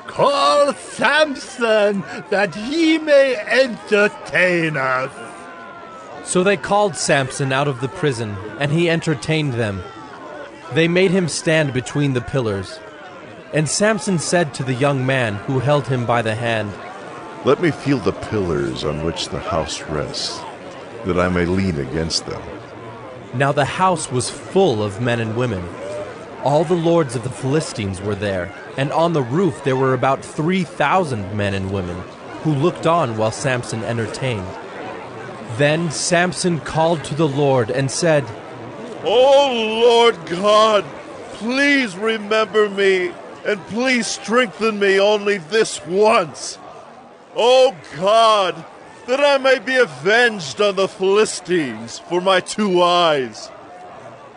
Call Samson, that he may entertain us. So they called Samson out of the prison, and he entertained them. They made him stand between the pillars. And Samson said to the young man who held him by the hand, Let me feel the pillars on which the house rests, that I may lean against them. Now the house was full of men and women. All the lords of the Philistines were there, and on the roof there were about 3,000 men and women, who looked on while Samson entertained. Then Samson called to the Lord and said, O Lord God, please remember me, and please strengthen me only this once. O God, that I may be avenged on the Philistines for my 2 eyes.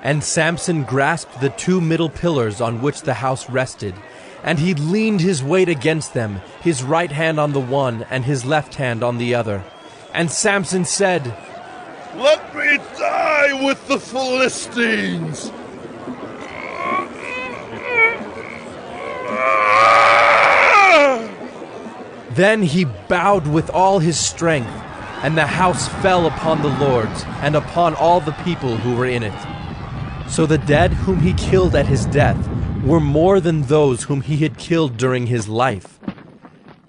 And Samson grasped the 2 middle pillars on which the house rested, and he leaned his weight against them, his right hand on the one and his left hand on the other. And Samson said, Let me die with the Philistines. Then he bowed with all his strength, and the house fell upon the lords and upon all the people who were in it. So the dead whom he killed at his death were more than those whom he had killed during his life.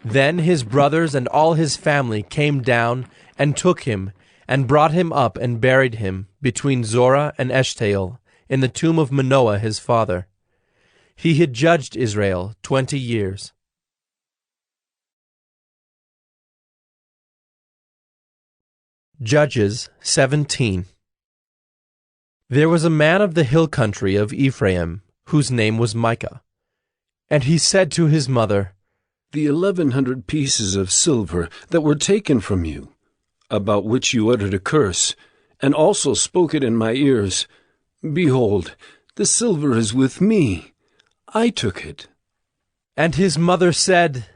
Then his brothers and all his family came down and took him and brought him up and buried him between Zorah and Eshtaol in the tomb of Manoah his father. He had judged Israel 20 years. Judges 17. There was a man of the hill country of Ephraim, whose name was Micah. And he said to his mother, The 1,100 pieces of silver that were taken from you, about which you uttered a curse, and also spoke it in my ears, behold, the silver is with me. I took it. And his mother said,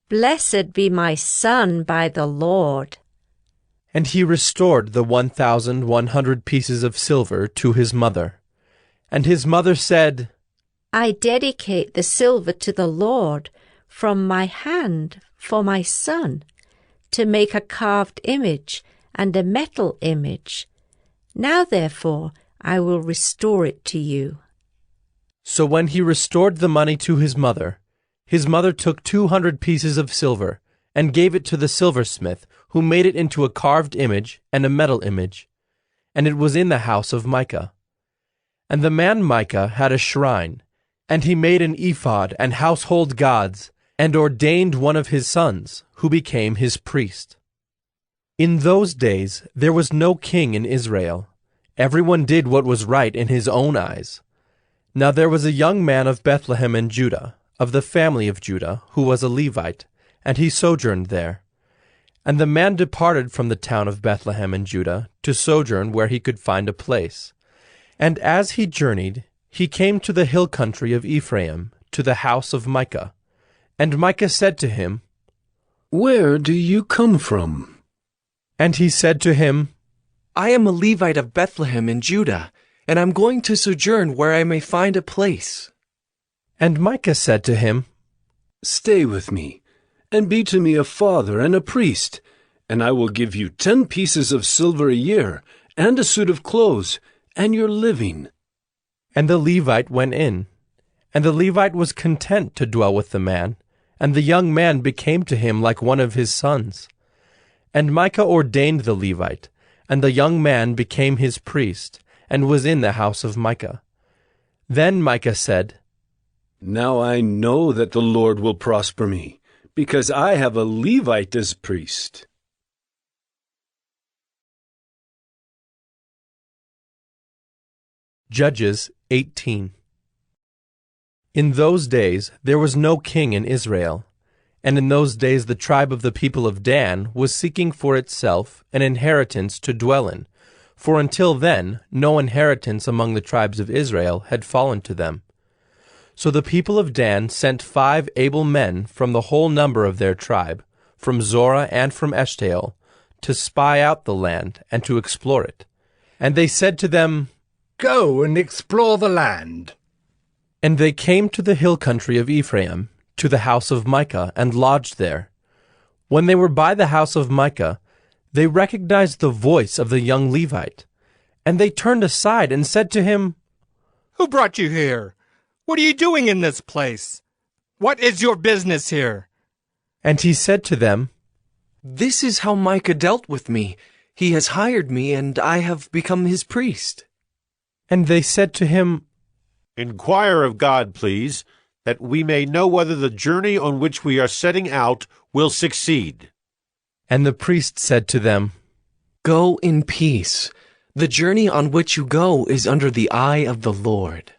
Blessed be my son by the Lord. And he restored the 1,100 pieces of silver to his mother. And his mother said, I dedicate the silver to the Lord from my hand for my son, to make a carved image and a metal image. Now therefore I will restore it to you. So when he restored the money to his mother took 200 pieces of silver, and gave it to the silversmith, who made it into a carved image and a metal image. And it was in the house of Micah. And the man Micah had a shrine, and he made an ephod and household gods, and ordained one of his sons, who became his priest. In those days there was no king in Israel. Everyone did what was right in his own eyes. Now there was a young man of Bethlehem in Judah, of the family of Judah, who was a Levite, and he sojourned there. And the man departed from the town of Bethlehem in Judah to sojourn where he could find a place. And as he journeyed, he came to the hill country of Ephraim, to the house of Micah. And Micah said to him, Where do you come from? And he said to him, I am a Levite of Bethlehem in Judah, and I'm going to sojourn where I may find a place. And Micah said to him, Stay with me, and be to me a father and a priest, and I will give you 10 pieces of silver a year, and a suit of clothes, and your living. And the Levite went in, and the Levite was content to dwell with the man, and the young man became to him like one of his sons. And Micah ordained the Levite, and the young man became his priest, and was in the house of Micah. Then Micah said, Now I know that the Lord will prosper me, because I have a Levite as priest. Judges 18. In those days there was no king in Israel, and in those days the tribe of the people of Dan was seeking for itself an inheritance to dwell in, for until then no inheritance among the tribes of Israel had fallen to them. So the people of Dan sent 5 able men from the whole number of their tribe, from Zorah and from Eshtaol, to spy out the land and to explore it. And they said to them, Go and explore the land. And they came to the hill country of Ephraim, to the house of Micah, and lodged there. When they were by the house of Micah, they recognized the voice of the young Levite. And they turned aside and said to him, Who brought you here? What are you doing in this place? What is your business here? And he said to them, This is how Micah dealt with me. He has hired me, and I have become his priest. And they said to him, Inquire of God, please, that we may know whether the journey on which we are setting out will succeed. And the priest said to them, Go in peace. The journey on which you go is under the eye of the Lord.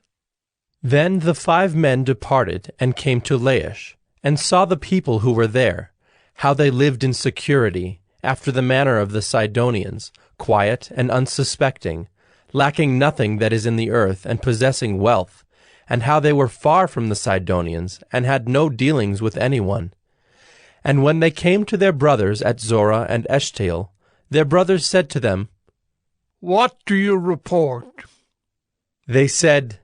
Then the 5 men departed and came to Laish, and saw the people who were there, how they lived in security, after the manner of the Sidonians, quiet and unsuspecting, lacking nothing that is in the earth, and possessing wealth, and how they were far from the Sidonians, and had no dealings with anyone. And when they came to their brothers at Zorah and Eshtaol, their brothers said to them, What do you report? They said,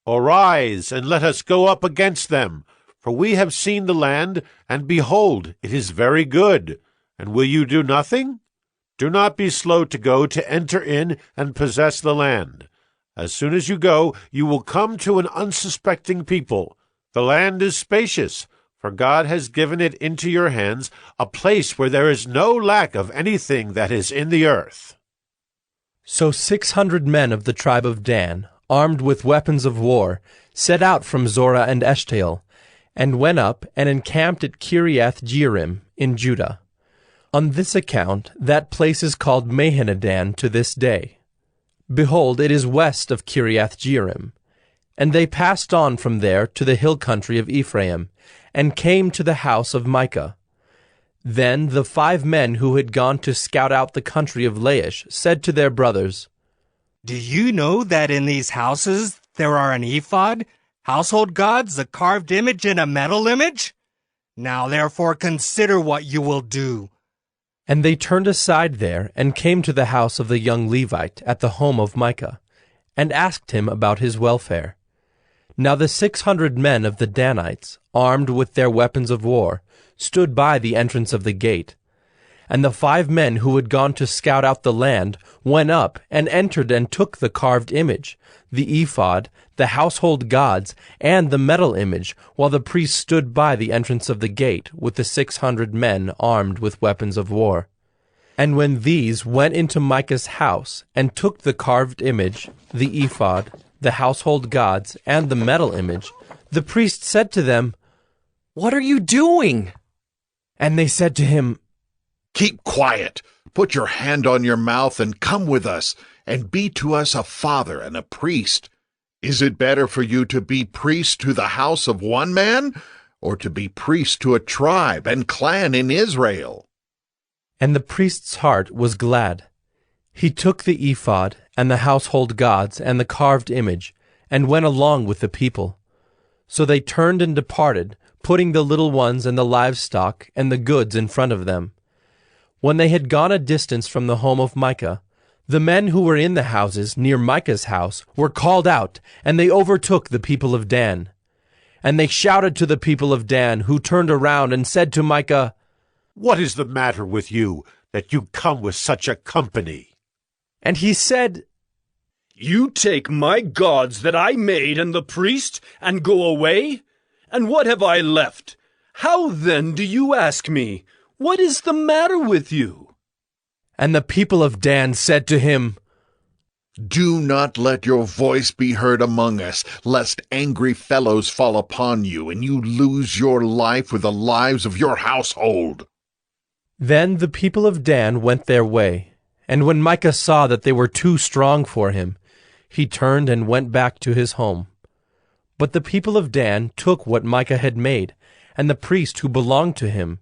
Arise, and let us go up against them, for we have seen the land, and behold, it is very good. And will you do nothing? Do not be slow to go to enter in and possess the land. As soon as you go, you will come to an unsuspecting people. The land is spacious, for God has given it into your hands, a place where there is no lack of anything that is in the earth. So 600 men of the tribe of Dan, armed with weapons of war, set out from Zorah and Eshtaol, and went up and encamped at Kiriath-Jearim in Judah. On this account that place is called Mahaneh-dan to this day. Behold, it is west of Kiriath-Jearim. And they passed on from there to the hill country of Ephraim, and came to the house of Micah. Then the 5 men who had gone to scout out the country of Laish said to their brothers, Do you know that in these houses there are an ephod, household gods, a carved image, and a metal image? Now therefore consider what you will do. And they turned aside there, and came to the house of the young Levite at the home of Micah, and asked him about his welfare. Now the 600 men of the Danites, armed with their weapons of war, stood by the entrance of the gate. And the 5 men who had gone to scout out the land went up and entered and took the carved image, the ephod, the household gods, and the metal image, while the priests stood by the entrance of the gate with the 600 men armed with weapons of war. And when these went into Micah's house and took the carved image, the ephod, the household gods, and the metal image, the priest said to them, What are you doing? And they said to him, Keep quiet. Put your hand on your mouth and come with us, and be to us a father and a priest. Is it better for you to be priest to the house of one man, or to be priest to a tribe and clan in Israel? And the priest's heart was glad. He took the ephod and the household gods and the carved image, and went along with the people. So they turned and departed, putting the little ones and the livestock and the goods in front of them. When they had gone a distance from the home of Micah, the men who were in the houses near Micah's house were called out, and they overtook the people of Dan. And they shouted to the people of Dan, who turned around and said to Micah, What is the matter with you, that you come with such a company? And he said, You take my gods that I made and the priest, and go away? And what have I left? How then do you ask me, What is the matter with you? And the people of Dan said to him, Do not let your voice be heard among us, lest angry fellows fall upon you, and you lose your life with the lives of your household. Then the people of Dan went their way, and when Micah saw that they were too strong for him, he turned and went back to his home. But the people of Dan took what Micah had made, and the priest who belonged to him,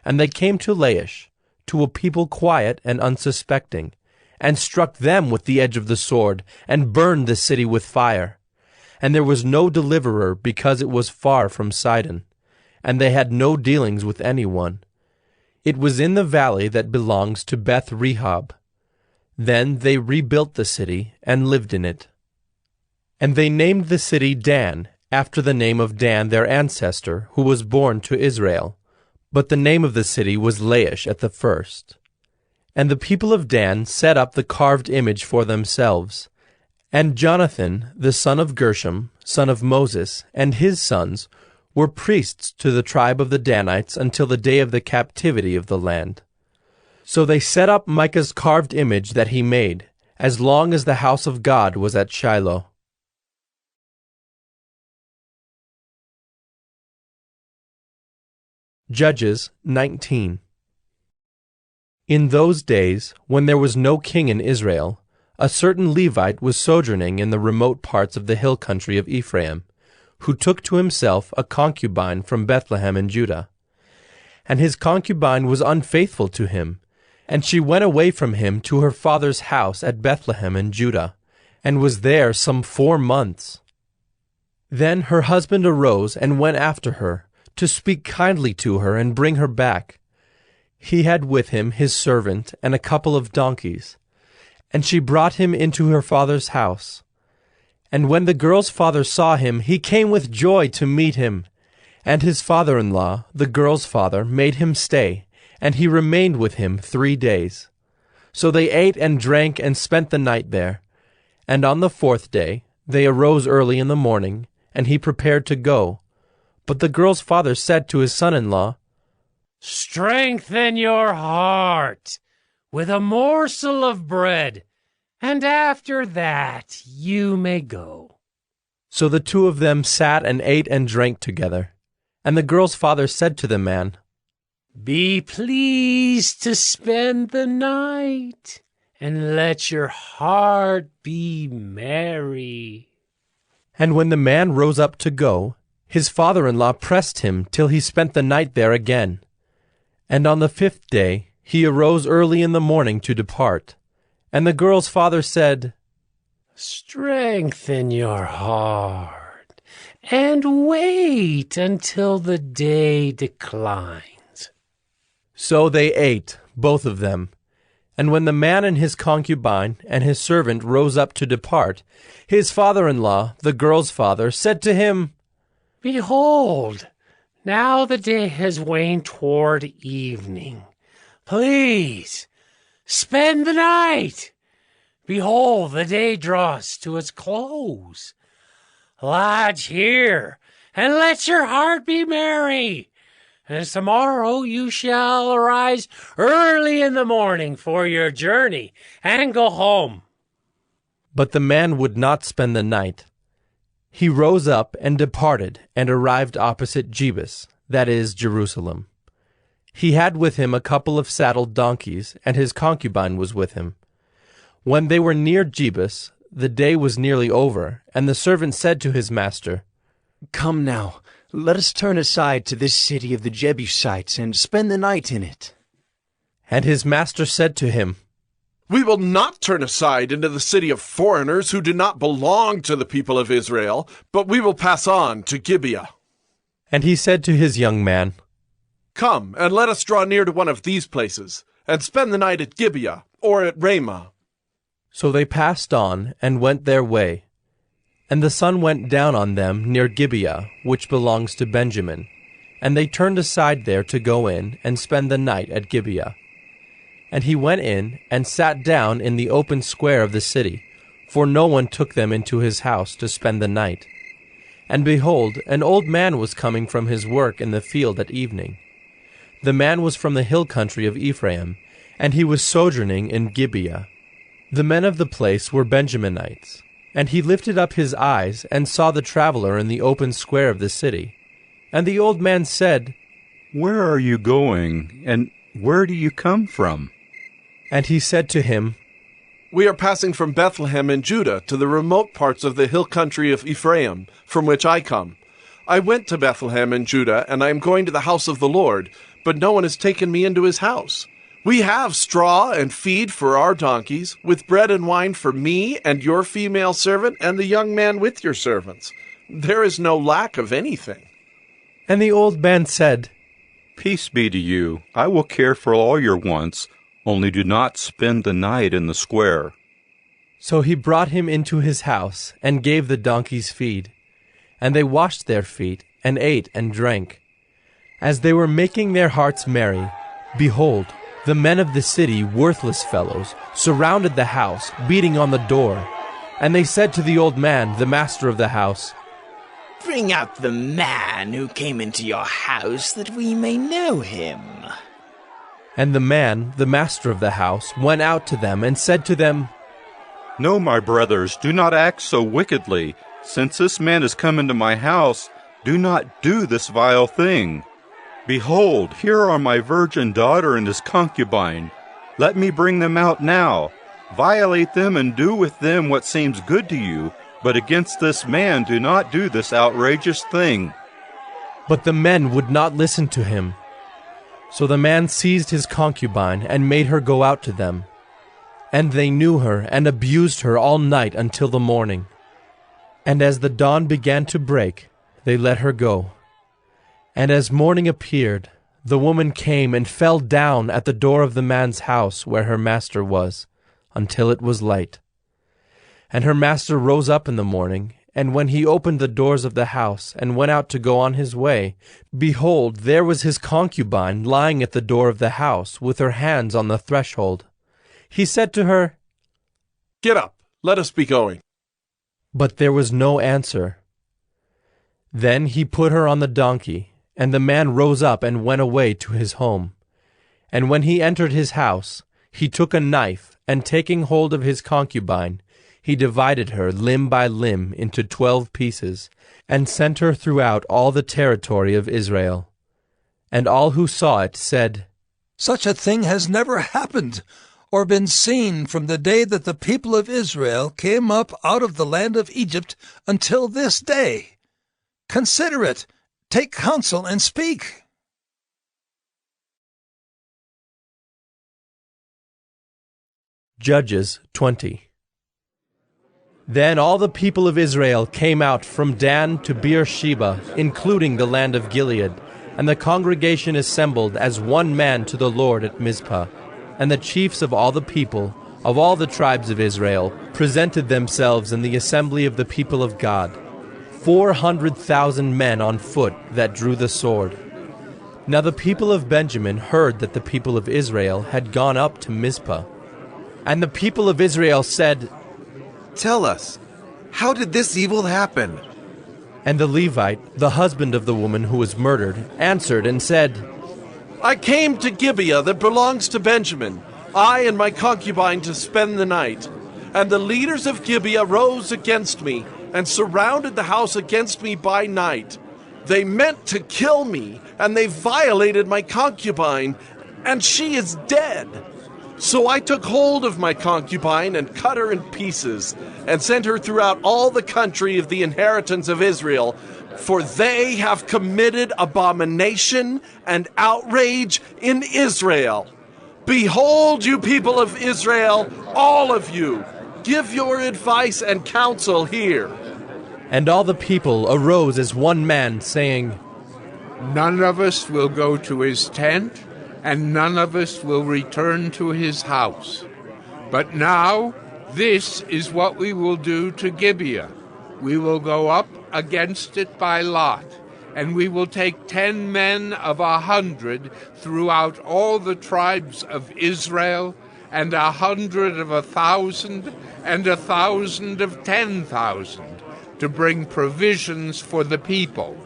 and they came to Laish, to a people quiet and unsuspecting, and struck them with the edge of the sword, and burned the city with fire. And there was no deliverer, because it was far from Sidon, and they had no dealings with anyone. It was in the valley that belongs to Beth-rehob. Then they rebuilt the city and lived in it. And they named the city Dan, after the name of Dan their ancestor, who was born to Israel. But the name of the city was Laish at the first. And the people of Dan set up the carved image for themselves. And Jonathan, the son of Gershom, son of Moses, and his sons, were priests to the tribe of the Danites until the day of the captivity of the land. So they set up Micah's carved image that he made, as long as the house of God was at Shiloh. Judges 19. In those days, when there was no king in Israel, a certain Levite was sojourning in the remote parts of the hill country of Ephraim, who took to himself a concubine from Bethlehem in Judah. And his concubine was unfaithful to him, and she went away from him to her father's house at Bethlehem in Judah, and was there some 4 months. Then her husband arose and went after her, to speak kindly to her and bring her back. He had with him his servant and a couple of donkeys, and she brought him into her father's house. And when the girl's father saw him, he came with joy to meet him. And his father-in-law, the girl's father, made him stay, and he remained with him 3 days. So they ate and drank and spent the night there. And on the 4th day they arose early in the morning, and he prepared to go. But the girl's father said to his son-in-law, "Strengthen your heart with a morsel of bread, and after that you may go." So the two of them sat and ate and drank together. And the girl's father said to the man, "Be pleased to spend the night, and let your heart be merry." And when the man rose up to go, his father-in-law pressed him till he spent the night there again. And on the 5th day he arose early in the morning to depart. And the girl's father said, "Strengthen your heart, and wait until the day declines." So they ate, both of them. And when the man and his concubine and his servant rose up to depart, his father-in-law, the girl's father, said to him, "Behold, now the day has waned toward evening. Please, spend the night. Behold, the day draws to its close. Lodge here, and let your heart be merry. And tomorrow you shall arise early in the morning for your journey, and go home." But the man would not spend the night. He rose up and departed, and arrived opposite Jebus, that is, Jerusalem. He had with him a couple of saddled donkeys, and his concubine was with him. When they were near Jebus, the day was nearly over, and the servant said to his master, "Come now, let us turn aside to this city of the Jebusites, and spend the night in it." And his master said to him, "We will not turn aside into the city of foreigners who do not belong to the people of Israel, but we will pass on to Gibeah." And he said to his young man, "Come, and let us draw near to one of these places, and spend the night at Gibeah, or at Ramah." So they passed on, and went their way. And the sun went down on them near Gibeah, which belongs to Benjamin. And they turned aside there to go in, and spend the night at Gibeah. And he went in, and sat down in the open square of the city, for no one took them into his house to spend the night. And behold, an old man was coming from his work in the field at evening. The man was from the hill country of Ephraim, and he was sojourning in Gibeah. The men of the place were Benjaminites. And he lifted up his eyes, and saw the traveler in the open square of the city. And the old man said, "Where are you going, and where do you come from?" And he said to him, "We are passing from Bethlehem in Judah to the remote parts of the hill country of Ephraim, from which I come. I went to Bethlehem in Judah, and I am going to the house of the Lord, but no one has taken me into his house. We have straw and feed for our donkeys, with bread and wine for me and your female servant and the young man with your servants. There is no lack of anything." And the old man said, "Peace be to you. I will care for all your wants, only do not spend the night in the square." So he brought him into his house, and gave the donkeys feed. And they washed their feet, and ate and drank. As they were making their hearts merry, behold, the men of the city, worthless fellows, surrounded the house, beating on the door. And they said to the old man, the master of the house, "Bring out the man who came into your house, that we may know him." And the man, the master of the house, went out to them, and said to them, "No, my brothers, do not act so wickedly. Since this man has come into my house, do not do this vile thing. Behold, here are my virgin daughter and his concubine. Let me bring them out now. Violate them and do with them what seems good to you, but against this man do not do this outrageous thing." But the men would not listen to him. So the man seized his concubine and made her go out to them. And they knew her and abused her all night until the morning. And as the dawn began to break, they let her go. And as morning appeared, the woman came and fell down at the door of the man's house where her master was, until it was light. And her master rose up in the morning, and when he opened the doors of the house and went out to go on his way, behold, there was his concubine lying at the door of the house, with her hands on the threshold. He said to her, "Get up, let us be going." But there was no answer. Then he put her on the donkey, and the man rose up and went away to his home. And when he entered his house, he took a knife, and taking hold of his concubine, he divided her limb by limb into 12 pieces, and sent her throughout all the territory of Israel. And all who saw it said, "Such a thing has never happened or been seen from the day that the people of Israel came up out of the land of Egypt until this day. Consider it, take counsel, and speak." Judges 20. Then all the people of Israel came out from Dan to Beersheba, including the land of Gilead, and the congregation assembled as one man to the Lord at Mizpah. And the chiefs of all the people, of all the tribes of Israel, presented themselves in the assembly of the people of God, 400,000 men on foot that drew the sword. Now the people of Benjamin heard that the people of Israel had gone up to Mizpah. And the people of Israel said, "Tell us, how did this evil happen?" And the Levite, the husband of the woman who was murdered, answered and said, I came to Gibeah that belongs to Benjamin, I and my concubine, to spend the night. And the leaders of Gibeah rose against me and surrounded the house against me by night. They meant to kill me, and they violated my concubine, and she is dead. So I took hold of my concubine and cut her in pieces, and sent her throughout all the country of the inheritance of Israel, for they have committed abomination and outrage in Israel. Behold, you people of Israel, all of you, give your advice and counsel here. And all the people arose as one man, saying, None of us will go to his tent, and none of us will return to his house. But now, this is what we will do to Gibeah. We will go up against it by lot, and we will take 10 men of 100 throughout all the tribes of Israel, and 100 of 1,000, and 1,000 of 10,000, to bring provisions for the people,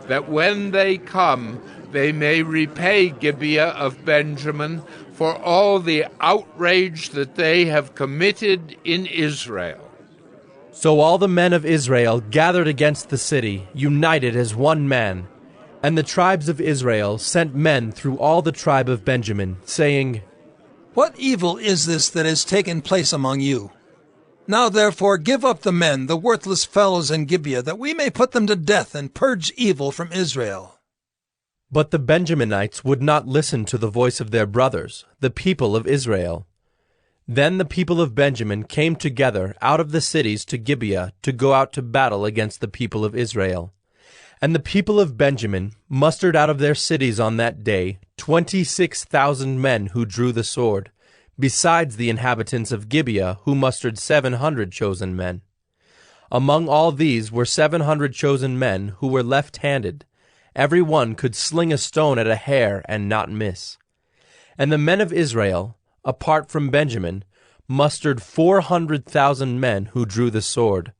that when they come, they may repay Gibeah of Benjamin for all the outrage that they have committed in Israel. So all the men of Israel gathered against the city, united as one man. And the tribes of Israel sent men through all the tribe of Benjamin, saying, What evil is this that has taken place among you? Now therefore give up the men, the worthless fellows in Gibeah, that we may put them to death and purge evil from Israel. But the Benjaminites would not listen to the voice of their brothers, the people of Israel. Then the people of Benjamin came together out of the cities to Gibeah to go out to battle against the people of Israel. And the people of Benjamin mustered out of their cities on that day 26,000 men who drew the sword, besides the inhabitants of Gibeah, who mustered 700 chosen men. Among all these were 700 chosen men who were left-handed. Every one could sling a stone at a hair and not miss. And the men of Israel, apart from Benjamin, mustered 400,000 men who drew the sword.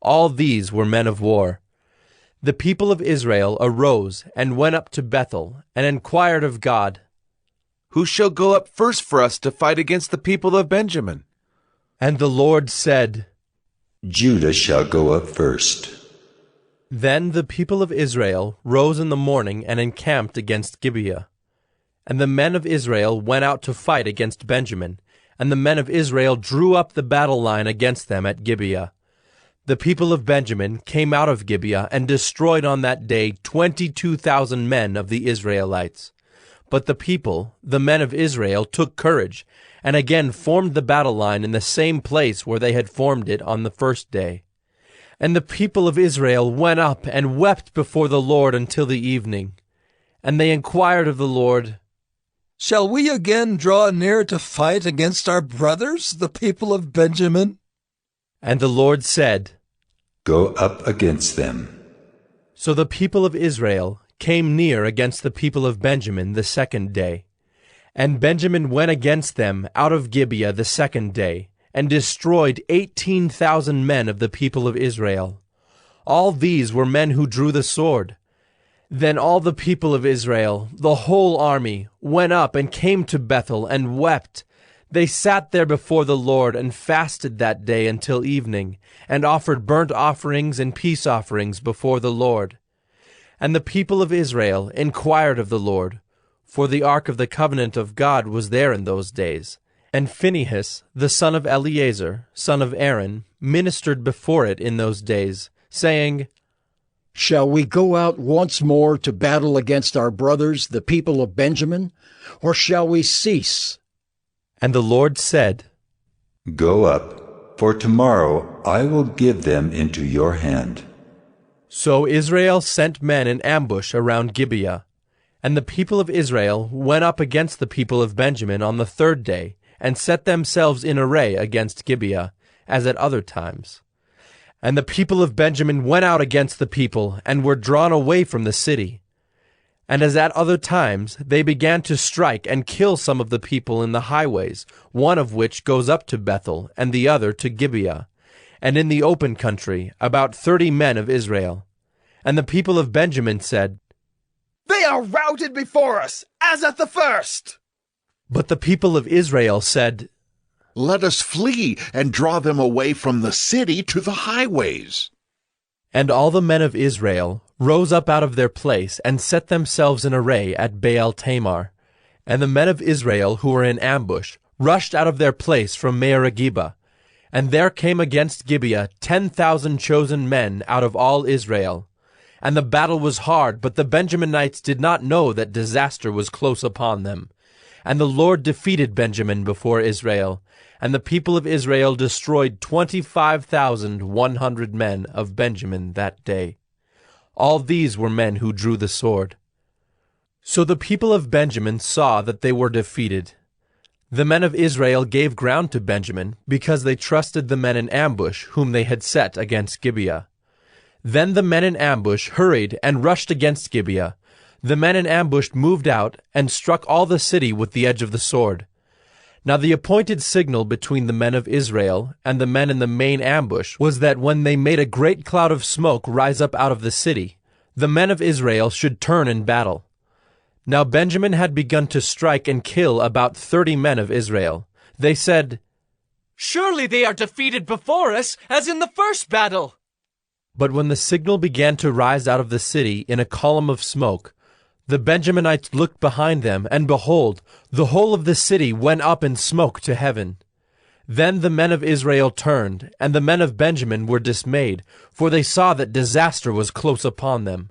All these were men of war. The people of Israel arose and went up to Bethel and inquired of God, Who shall go up first for us to fight against the people of Benjamin? And the Lord said, Judah shall go up first. Then the people of Israel rose in the morning and encamped against Gibeah. And the men of Israel went out to fight against Benjamin, and the men of Israel drew up the battle line against them at Gibeah. The people of Benjamin came out of Gibeah and destroyed on that day 22,000 men of the Israelites. But the people, the men of Israel, took courage, and again formed the battle line in the same place where they had formed it on the first day. And the people of Israel went up and wept before the Lord until the evening. And they inquired of the Lord, Shall we again draw near to fight against our brothers, the people of Benjamin? And the Lord said, Go up against them. So the people of Israel came near against the people of Benjamin the second day. And Benjamin went against them out of Gibeah the second day, and destroyed 18,000 men of the people of Israel. All these were men who drew the sword. Then all the people of Israel, the whole army, went up and came to Bethel and wept. They sat there before the Lord and fasted that day until evening, and offered burnt offerings and peace offerings before the Lord. And the people of Israel inquired of the Lord, for the ark of the covenant of God was there in those days. And Phinehas, the son of Eleazar, son of Aaron, ministered before it in those days, saying, Shall we go out once more to battle against our brothers, the people of Benjamin, or shall we cease? And the Lord said, Go up, for tomorrow I will give them into your hand. So Israel sent men in ambush around Gibeah. And the people of Israel went up against the people of Benjamin on the third day, and set themselves in array against Gibeah, as at other times. And the people of Benjamin went out against the people, and were drawn away from the city. And as at other times, they began to strike and kill some of the people in the highways, one of which goes up to Bethel, and the other to Gibeah, and in the open country, about 30 men of Israel. And the people of Benjamin said, They are routed before us, as at the first. But the people of Israel said, Let us flee and draw them away from the city to the highways. And all the men of Israel rose up out of their place and set themselves in array at Baal Tamar. And the men of Israel who were in ambush rushed out of their place from Mearagibah. And there came against Gibeah 10,000 chosen men out of all Israel. And the battle was hard, but the Benjaminites did not know that disaster was close upon them. And the Lord defeated Benjamin before Israel, and the people of Israel destroyed 25,100 men of Benjamin that day. All these were men who drew the sword. So the people of Benjamin saw that they were defeated. The men of Israel gave ground to Benjamin, because they trusted the men in ambush whom they had set against Gibeah. Then the men in ambush hurried and rushed against Gibeah. The men in ambush moved out and struck all the city with the edge of the sword. Now the appointed signal between the men of Israel and the men in the main ambush was that when they made a great cloud of smoke rise up out of the city, the men of Israel should turn in battle. Now Benjamin had begun to strike and kill about 30 men of Israel. They said, Surely they are defeated before us, as in the first battle. But when the signal began to rise out of the city in a column of smoke, the Benjaminites looked behind them, and behold, the whole of the city went up in smoke to heaven. Then the men of Israel turned, and the men of Benjamin were dismayed, for they saw that disaster was close upon them.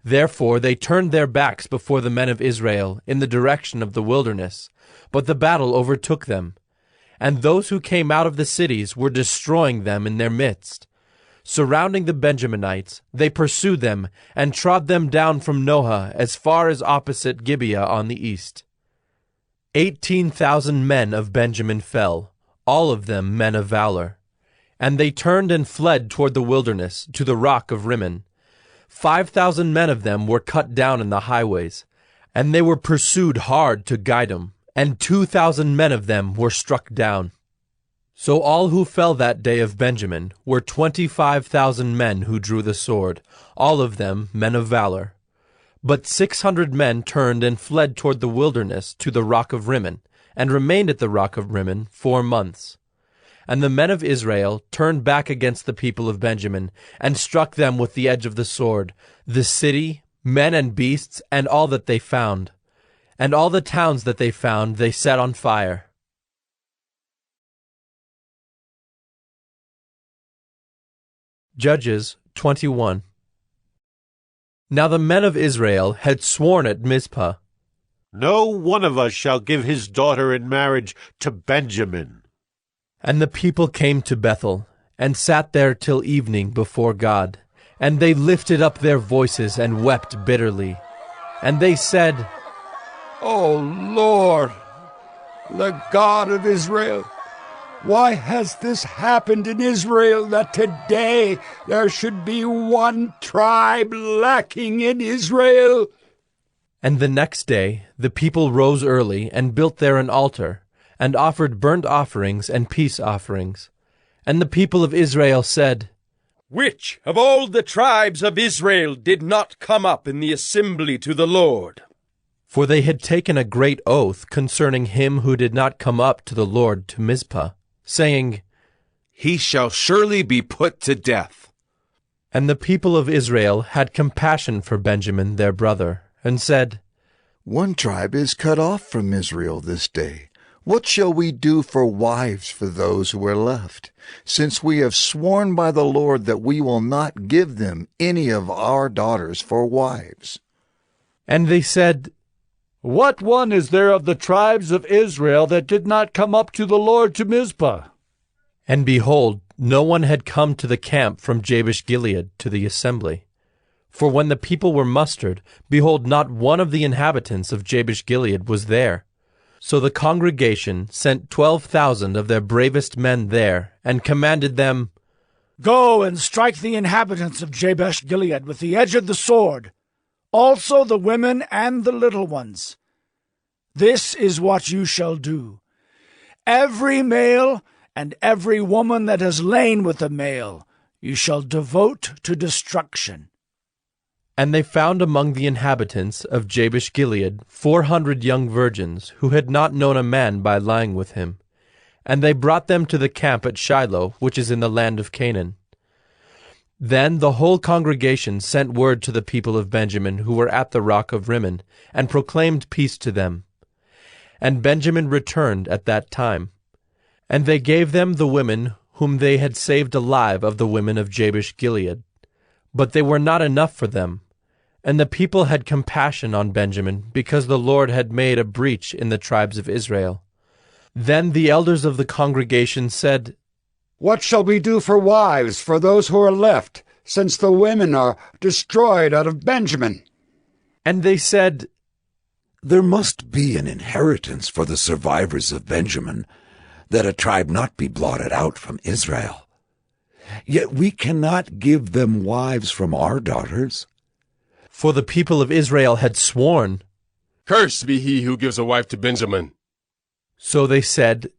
Therefore they turned their backs before the men of Israel in the direction of the wilderness, but the battle overtook them. And those who came out of the cities were destroying them in their midst. Surrounding the Benjaminites, they pursued them and trod them down from Noah as far as opposite Gibeah on the east. 18,000 men of Benjamin fell, all of them men of valor. And they turned and fled toward the wilderness, to the rock of Rimmon. 5,000 men of them were cut down in the highways, and they were pursued hard to Gidom, and 2,000 men of them were struck down. So all who fell that day of Benjamin were 25,000 men who drew the sword, all of them men of valor. But 600 men turned and fled toward the wilderness to the rock of Rimmon, and remained at the rock of Rimmon 4 months. And the men of Israel turned back against the people of Benjamin, and struck them with the edge of the sword, the city, men and beasts, and all that they found. And all the towns that they found they set on fire. Judges 21. Now the men of Israel had sworn at Mizpah, No one of us shall give his daughter in marriage to Benjamin. And the people came to Bethel, and sat there till evening before God. And they lifted up their voices and wept bitterly. And they said, O Lord, the God of Israel, why has this happened in Israel, that today there should be one tribe lacking in Israel? And the next day the people rose early, and built there an altar, and offered burnt offerings and peace offerings. And the people of Israel said, Which of all the tribes of Israel did not come up in the assembly to the Lord? For they had taken a great oath concerning him who did not come up to the Lord to Mizpah, saying, He shall surely be put to death. And the people of Israel had compassion for Benjamin their brother, and said, One tribe is cut off from Israel this day. What shall we do for wives for those who are left, since we have sworn by the Lord that we will not give them any of our daughters for wives? And they said, What one is there of the tribes of Israel that did not come up to the Lord to Mizpah? And behold, no one had come to the camp from Jabesh-Gilead to the assembly. For when the people were mustered, behold, not one of the inhabitants of Jabesh-Gilead was there. So the congregation sent 12,000 of their bravest men there, and commanded them, Go and strike the inhabitants of Jabesh-Gilead with the edge of the sword, also the women and the little ones. This is what you shall do. Every male and every woman that has lain with a male you shall devote to destruction. And they found among the inhabitants of Jabesh-Gilead 400 young virgins, who had not known a man by lying with him. And they brought them to the camp at Shiloh, which is in the land of Canaan. Then the whole congregation sent word to the people of Benjamin, who were at the rock of Rimmon, and proclaimed peace to them. And Benjamin returned at that time. And they gave them the women whom they had saved alive of the women of Jabesh-Gilead. But they were not enough for them. And the people had compassion on Benjamin, because the Lord had made a breach in the tribes of Israel. Then the elders of the congregation said, What shall we do for wives for those who are left, since the women are destroyed out of Benjamin? And they said, There must be an inheritance for the survivors of Benjamin, that a tribe not be blotted out from Israel. Yet we cannot give them wives from our daughters. For the people of Israel had sworn, Cursed be he who gives a wife to Benjamin. So they said,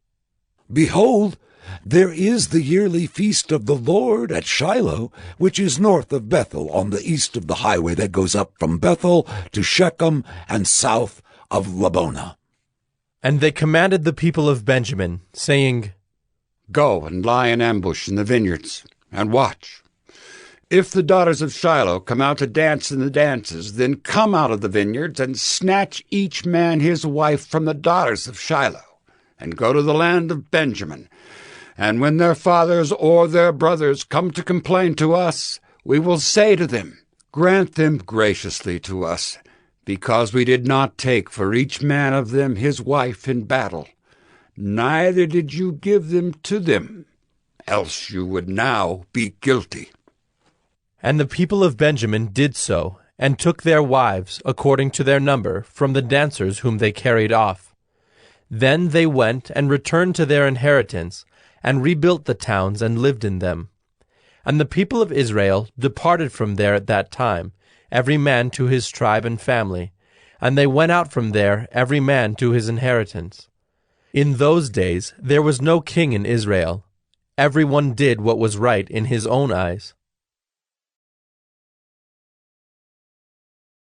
Behold, there is the yearly feast of the Lord at Shiloh, which is north of Bethel, on the east of the highway that goes up from Bethel to Shechem, and south of Labonah. And they commanded the people of Benjamin, saying, Go and lie in ambush in the vineyards, and watch. If the daughters of Shiloh come out to dance in the dances, then come out of the vineyards, and snatch each man his wife from the daughters of Shiloh, and go to the land of Benjamin. And when their fathers or their brothers come to complain to us, we will say to them, Grant them graciously to us, because we did not take for each man of them his wife in battle. Neither did you give them to them, else you would now be guilty. And the people of Benjamin did so, and took their wives, according to their number, from the dancers whom they carried off. Then they went and returned to their inheritance, and rebuilt the towns and lived in them. And the people of Israel departed from there at that time, every man to his tribe and family, and they went out from there every man to his inheritance. In those days there was no king in Israel. Every one did what was right in his own eyes.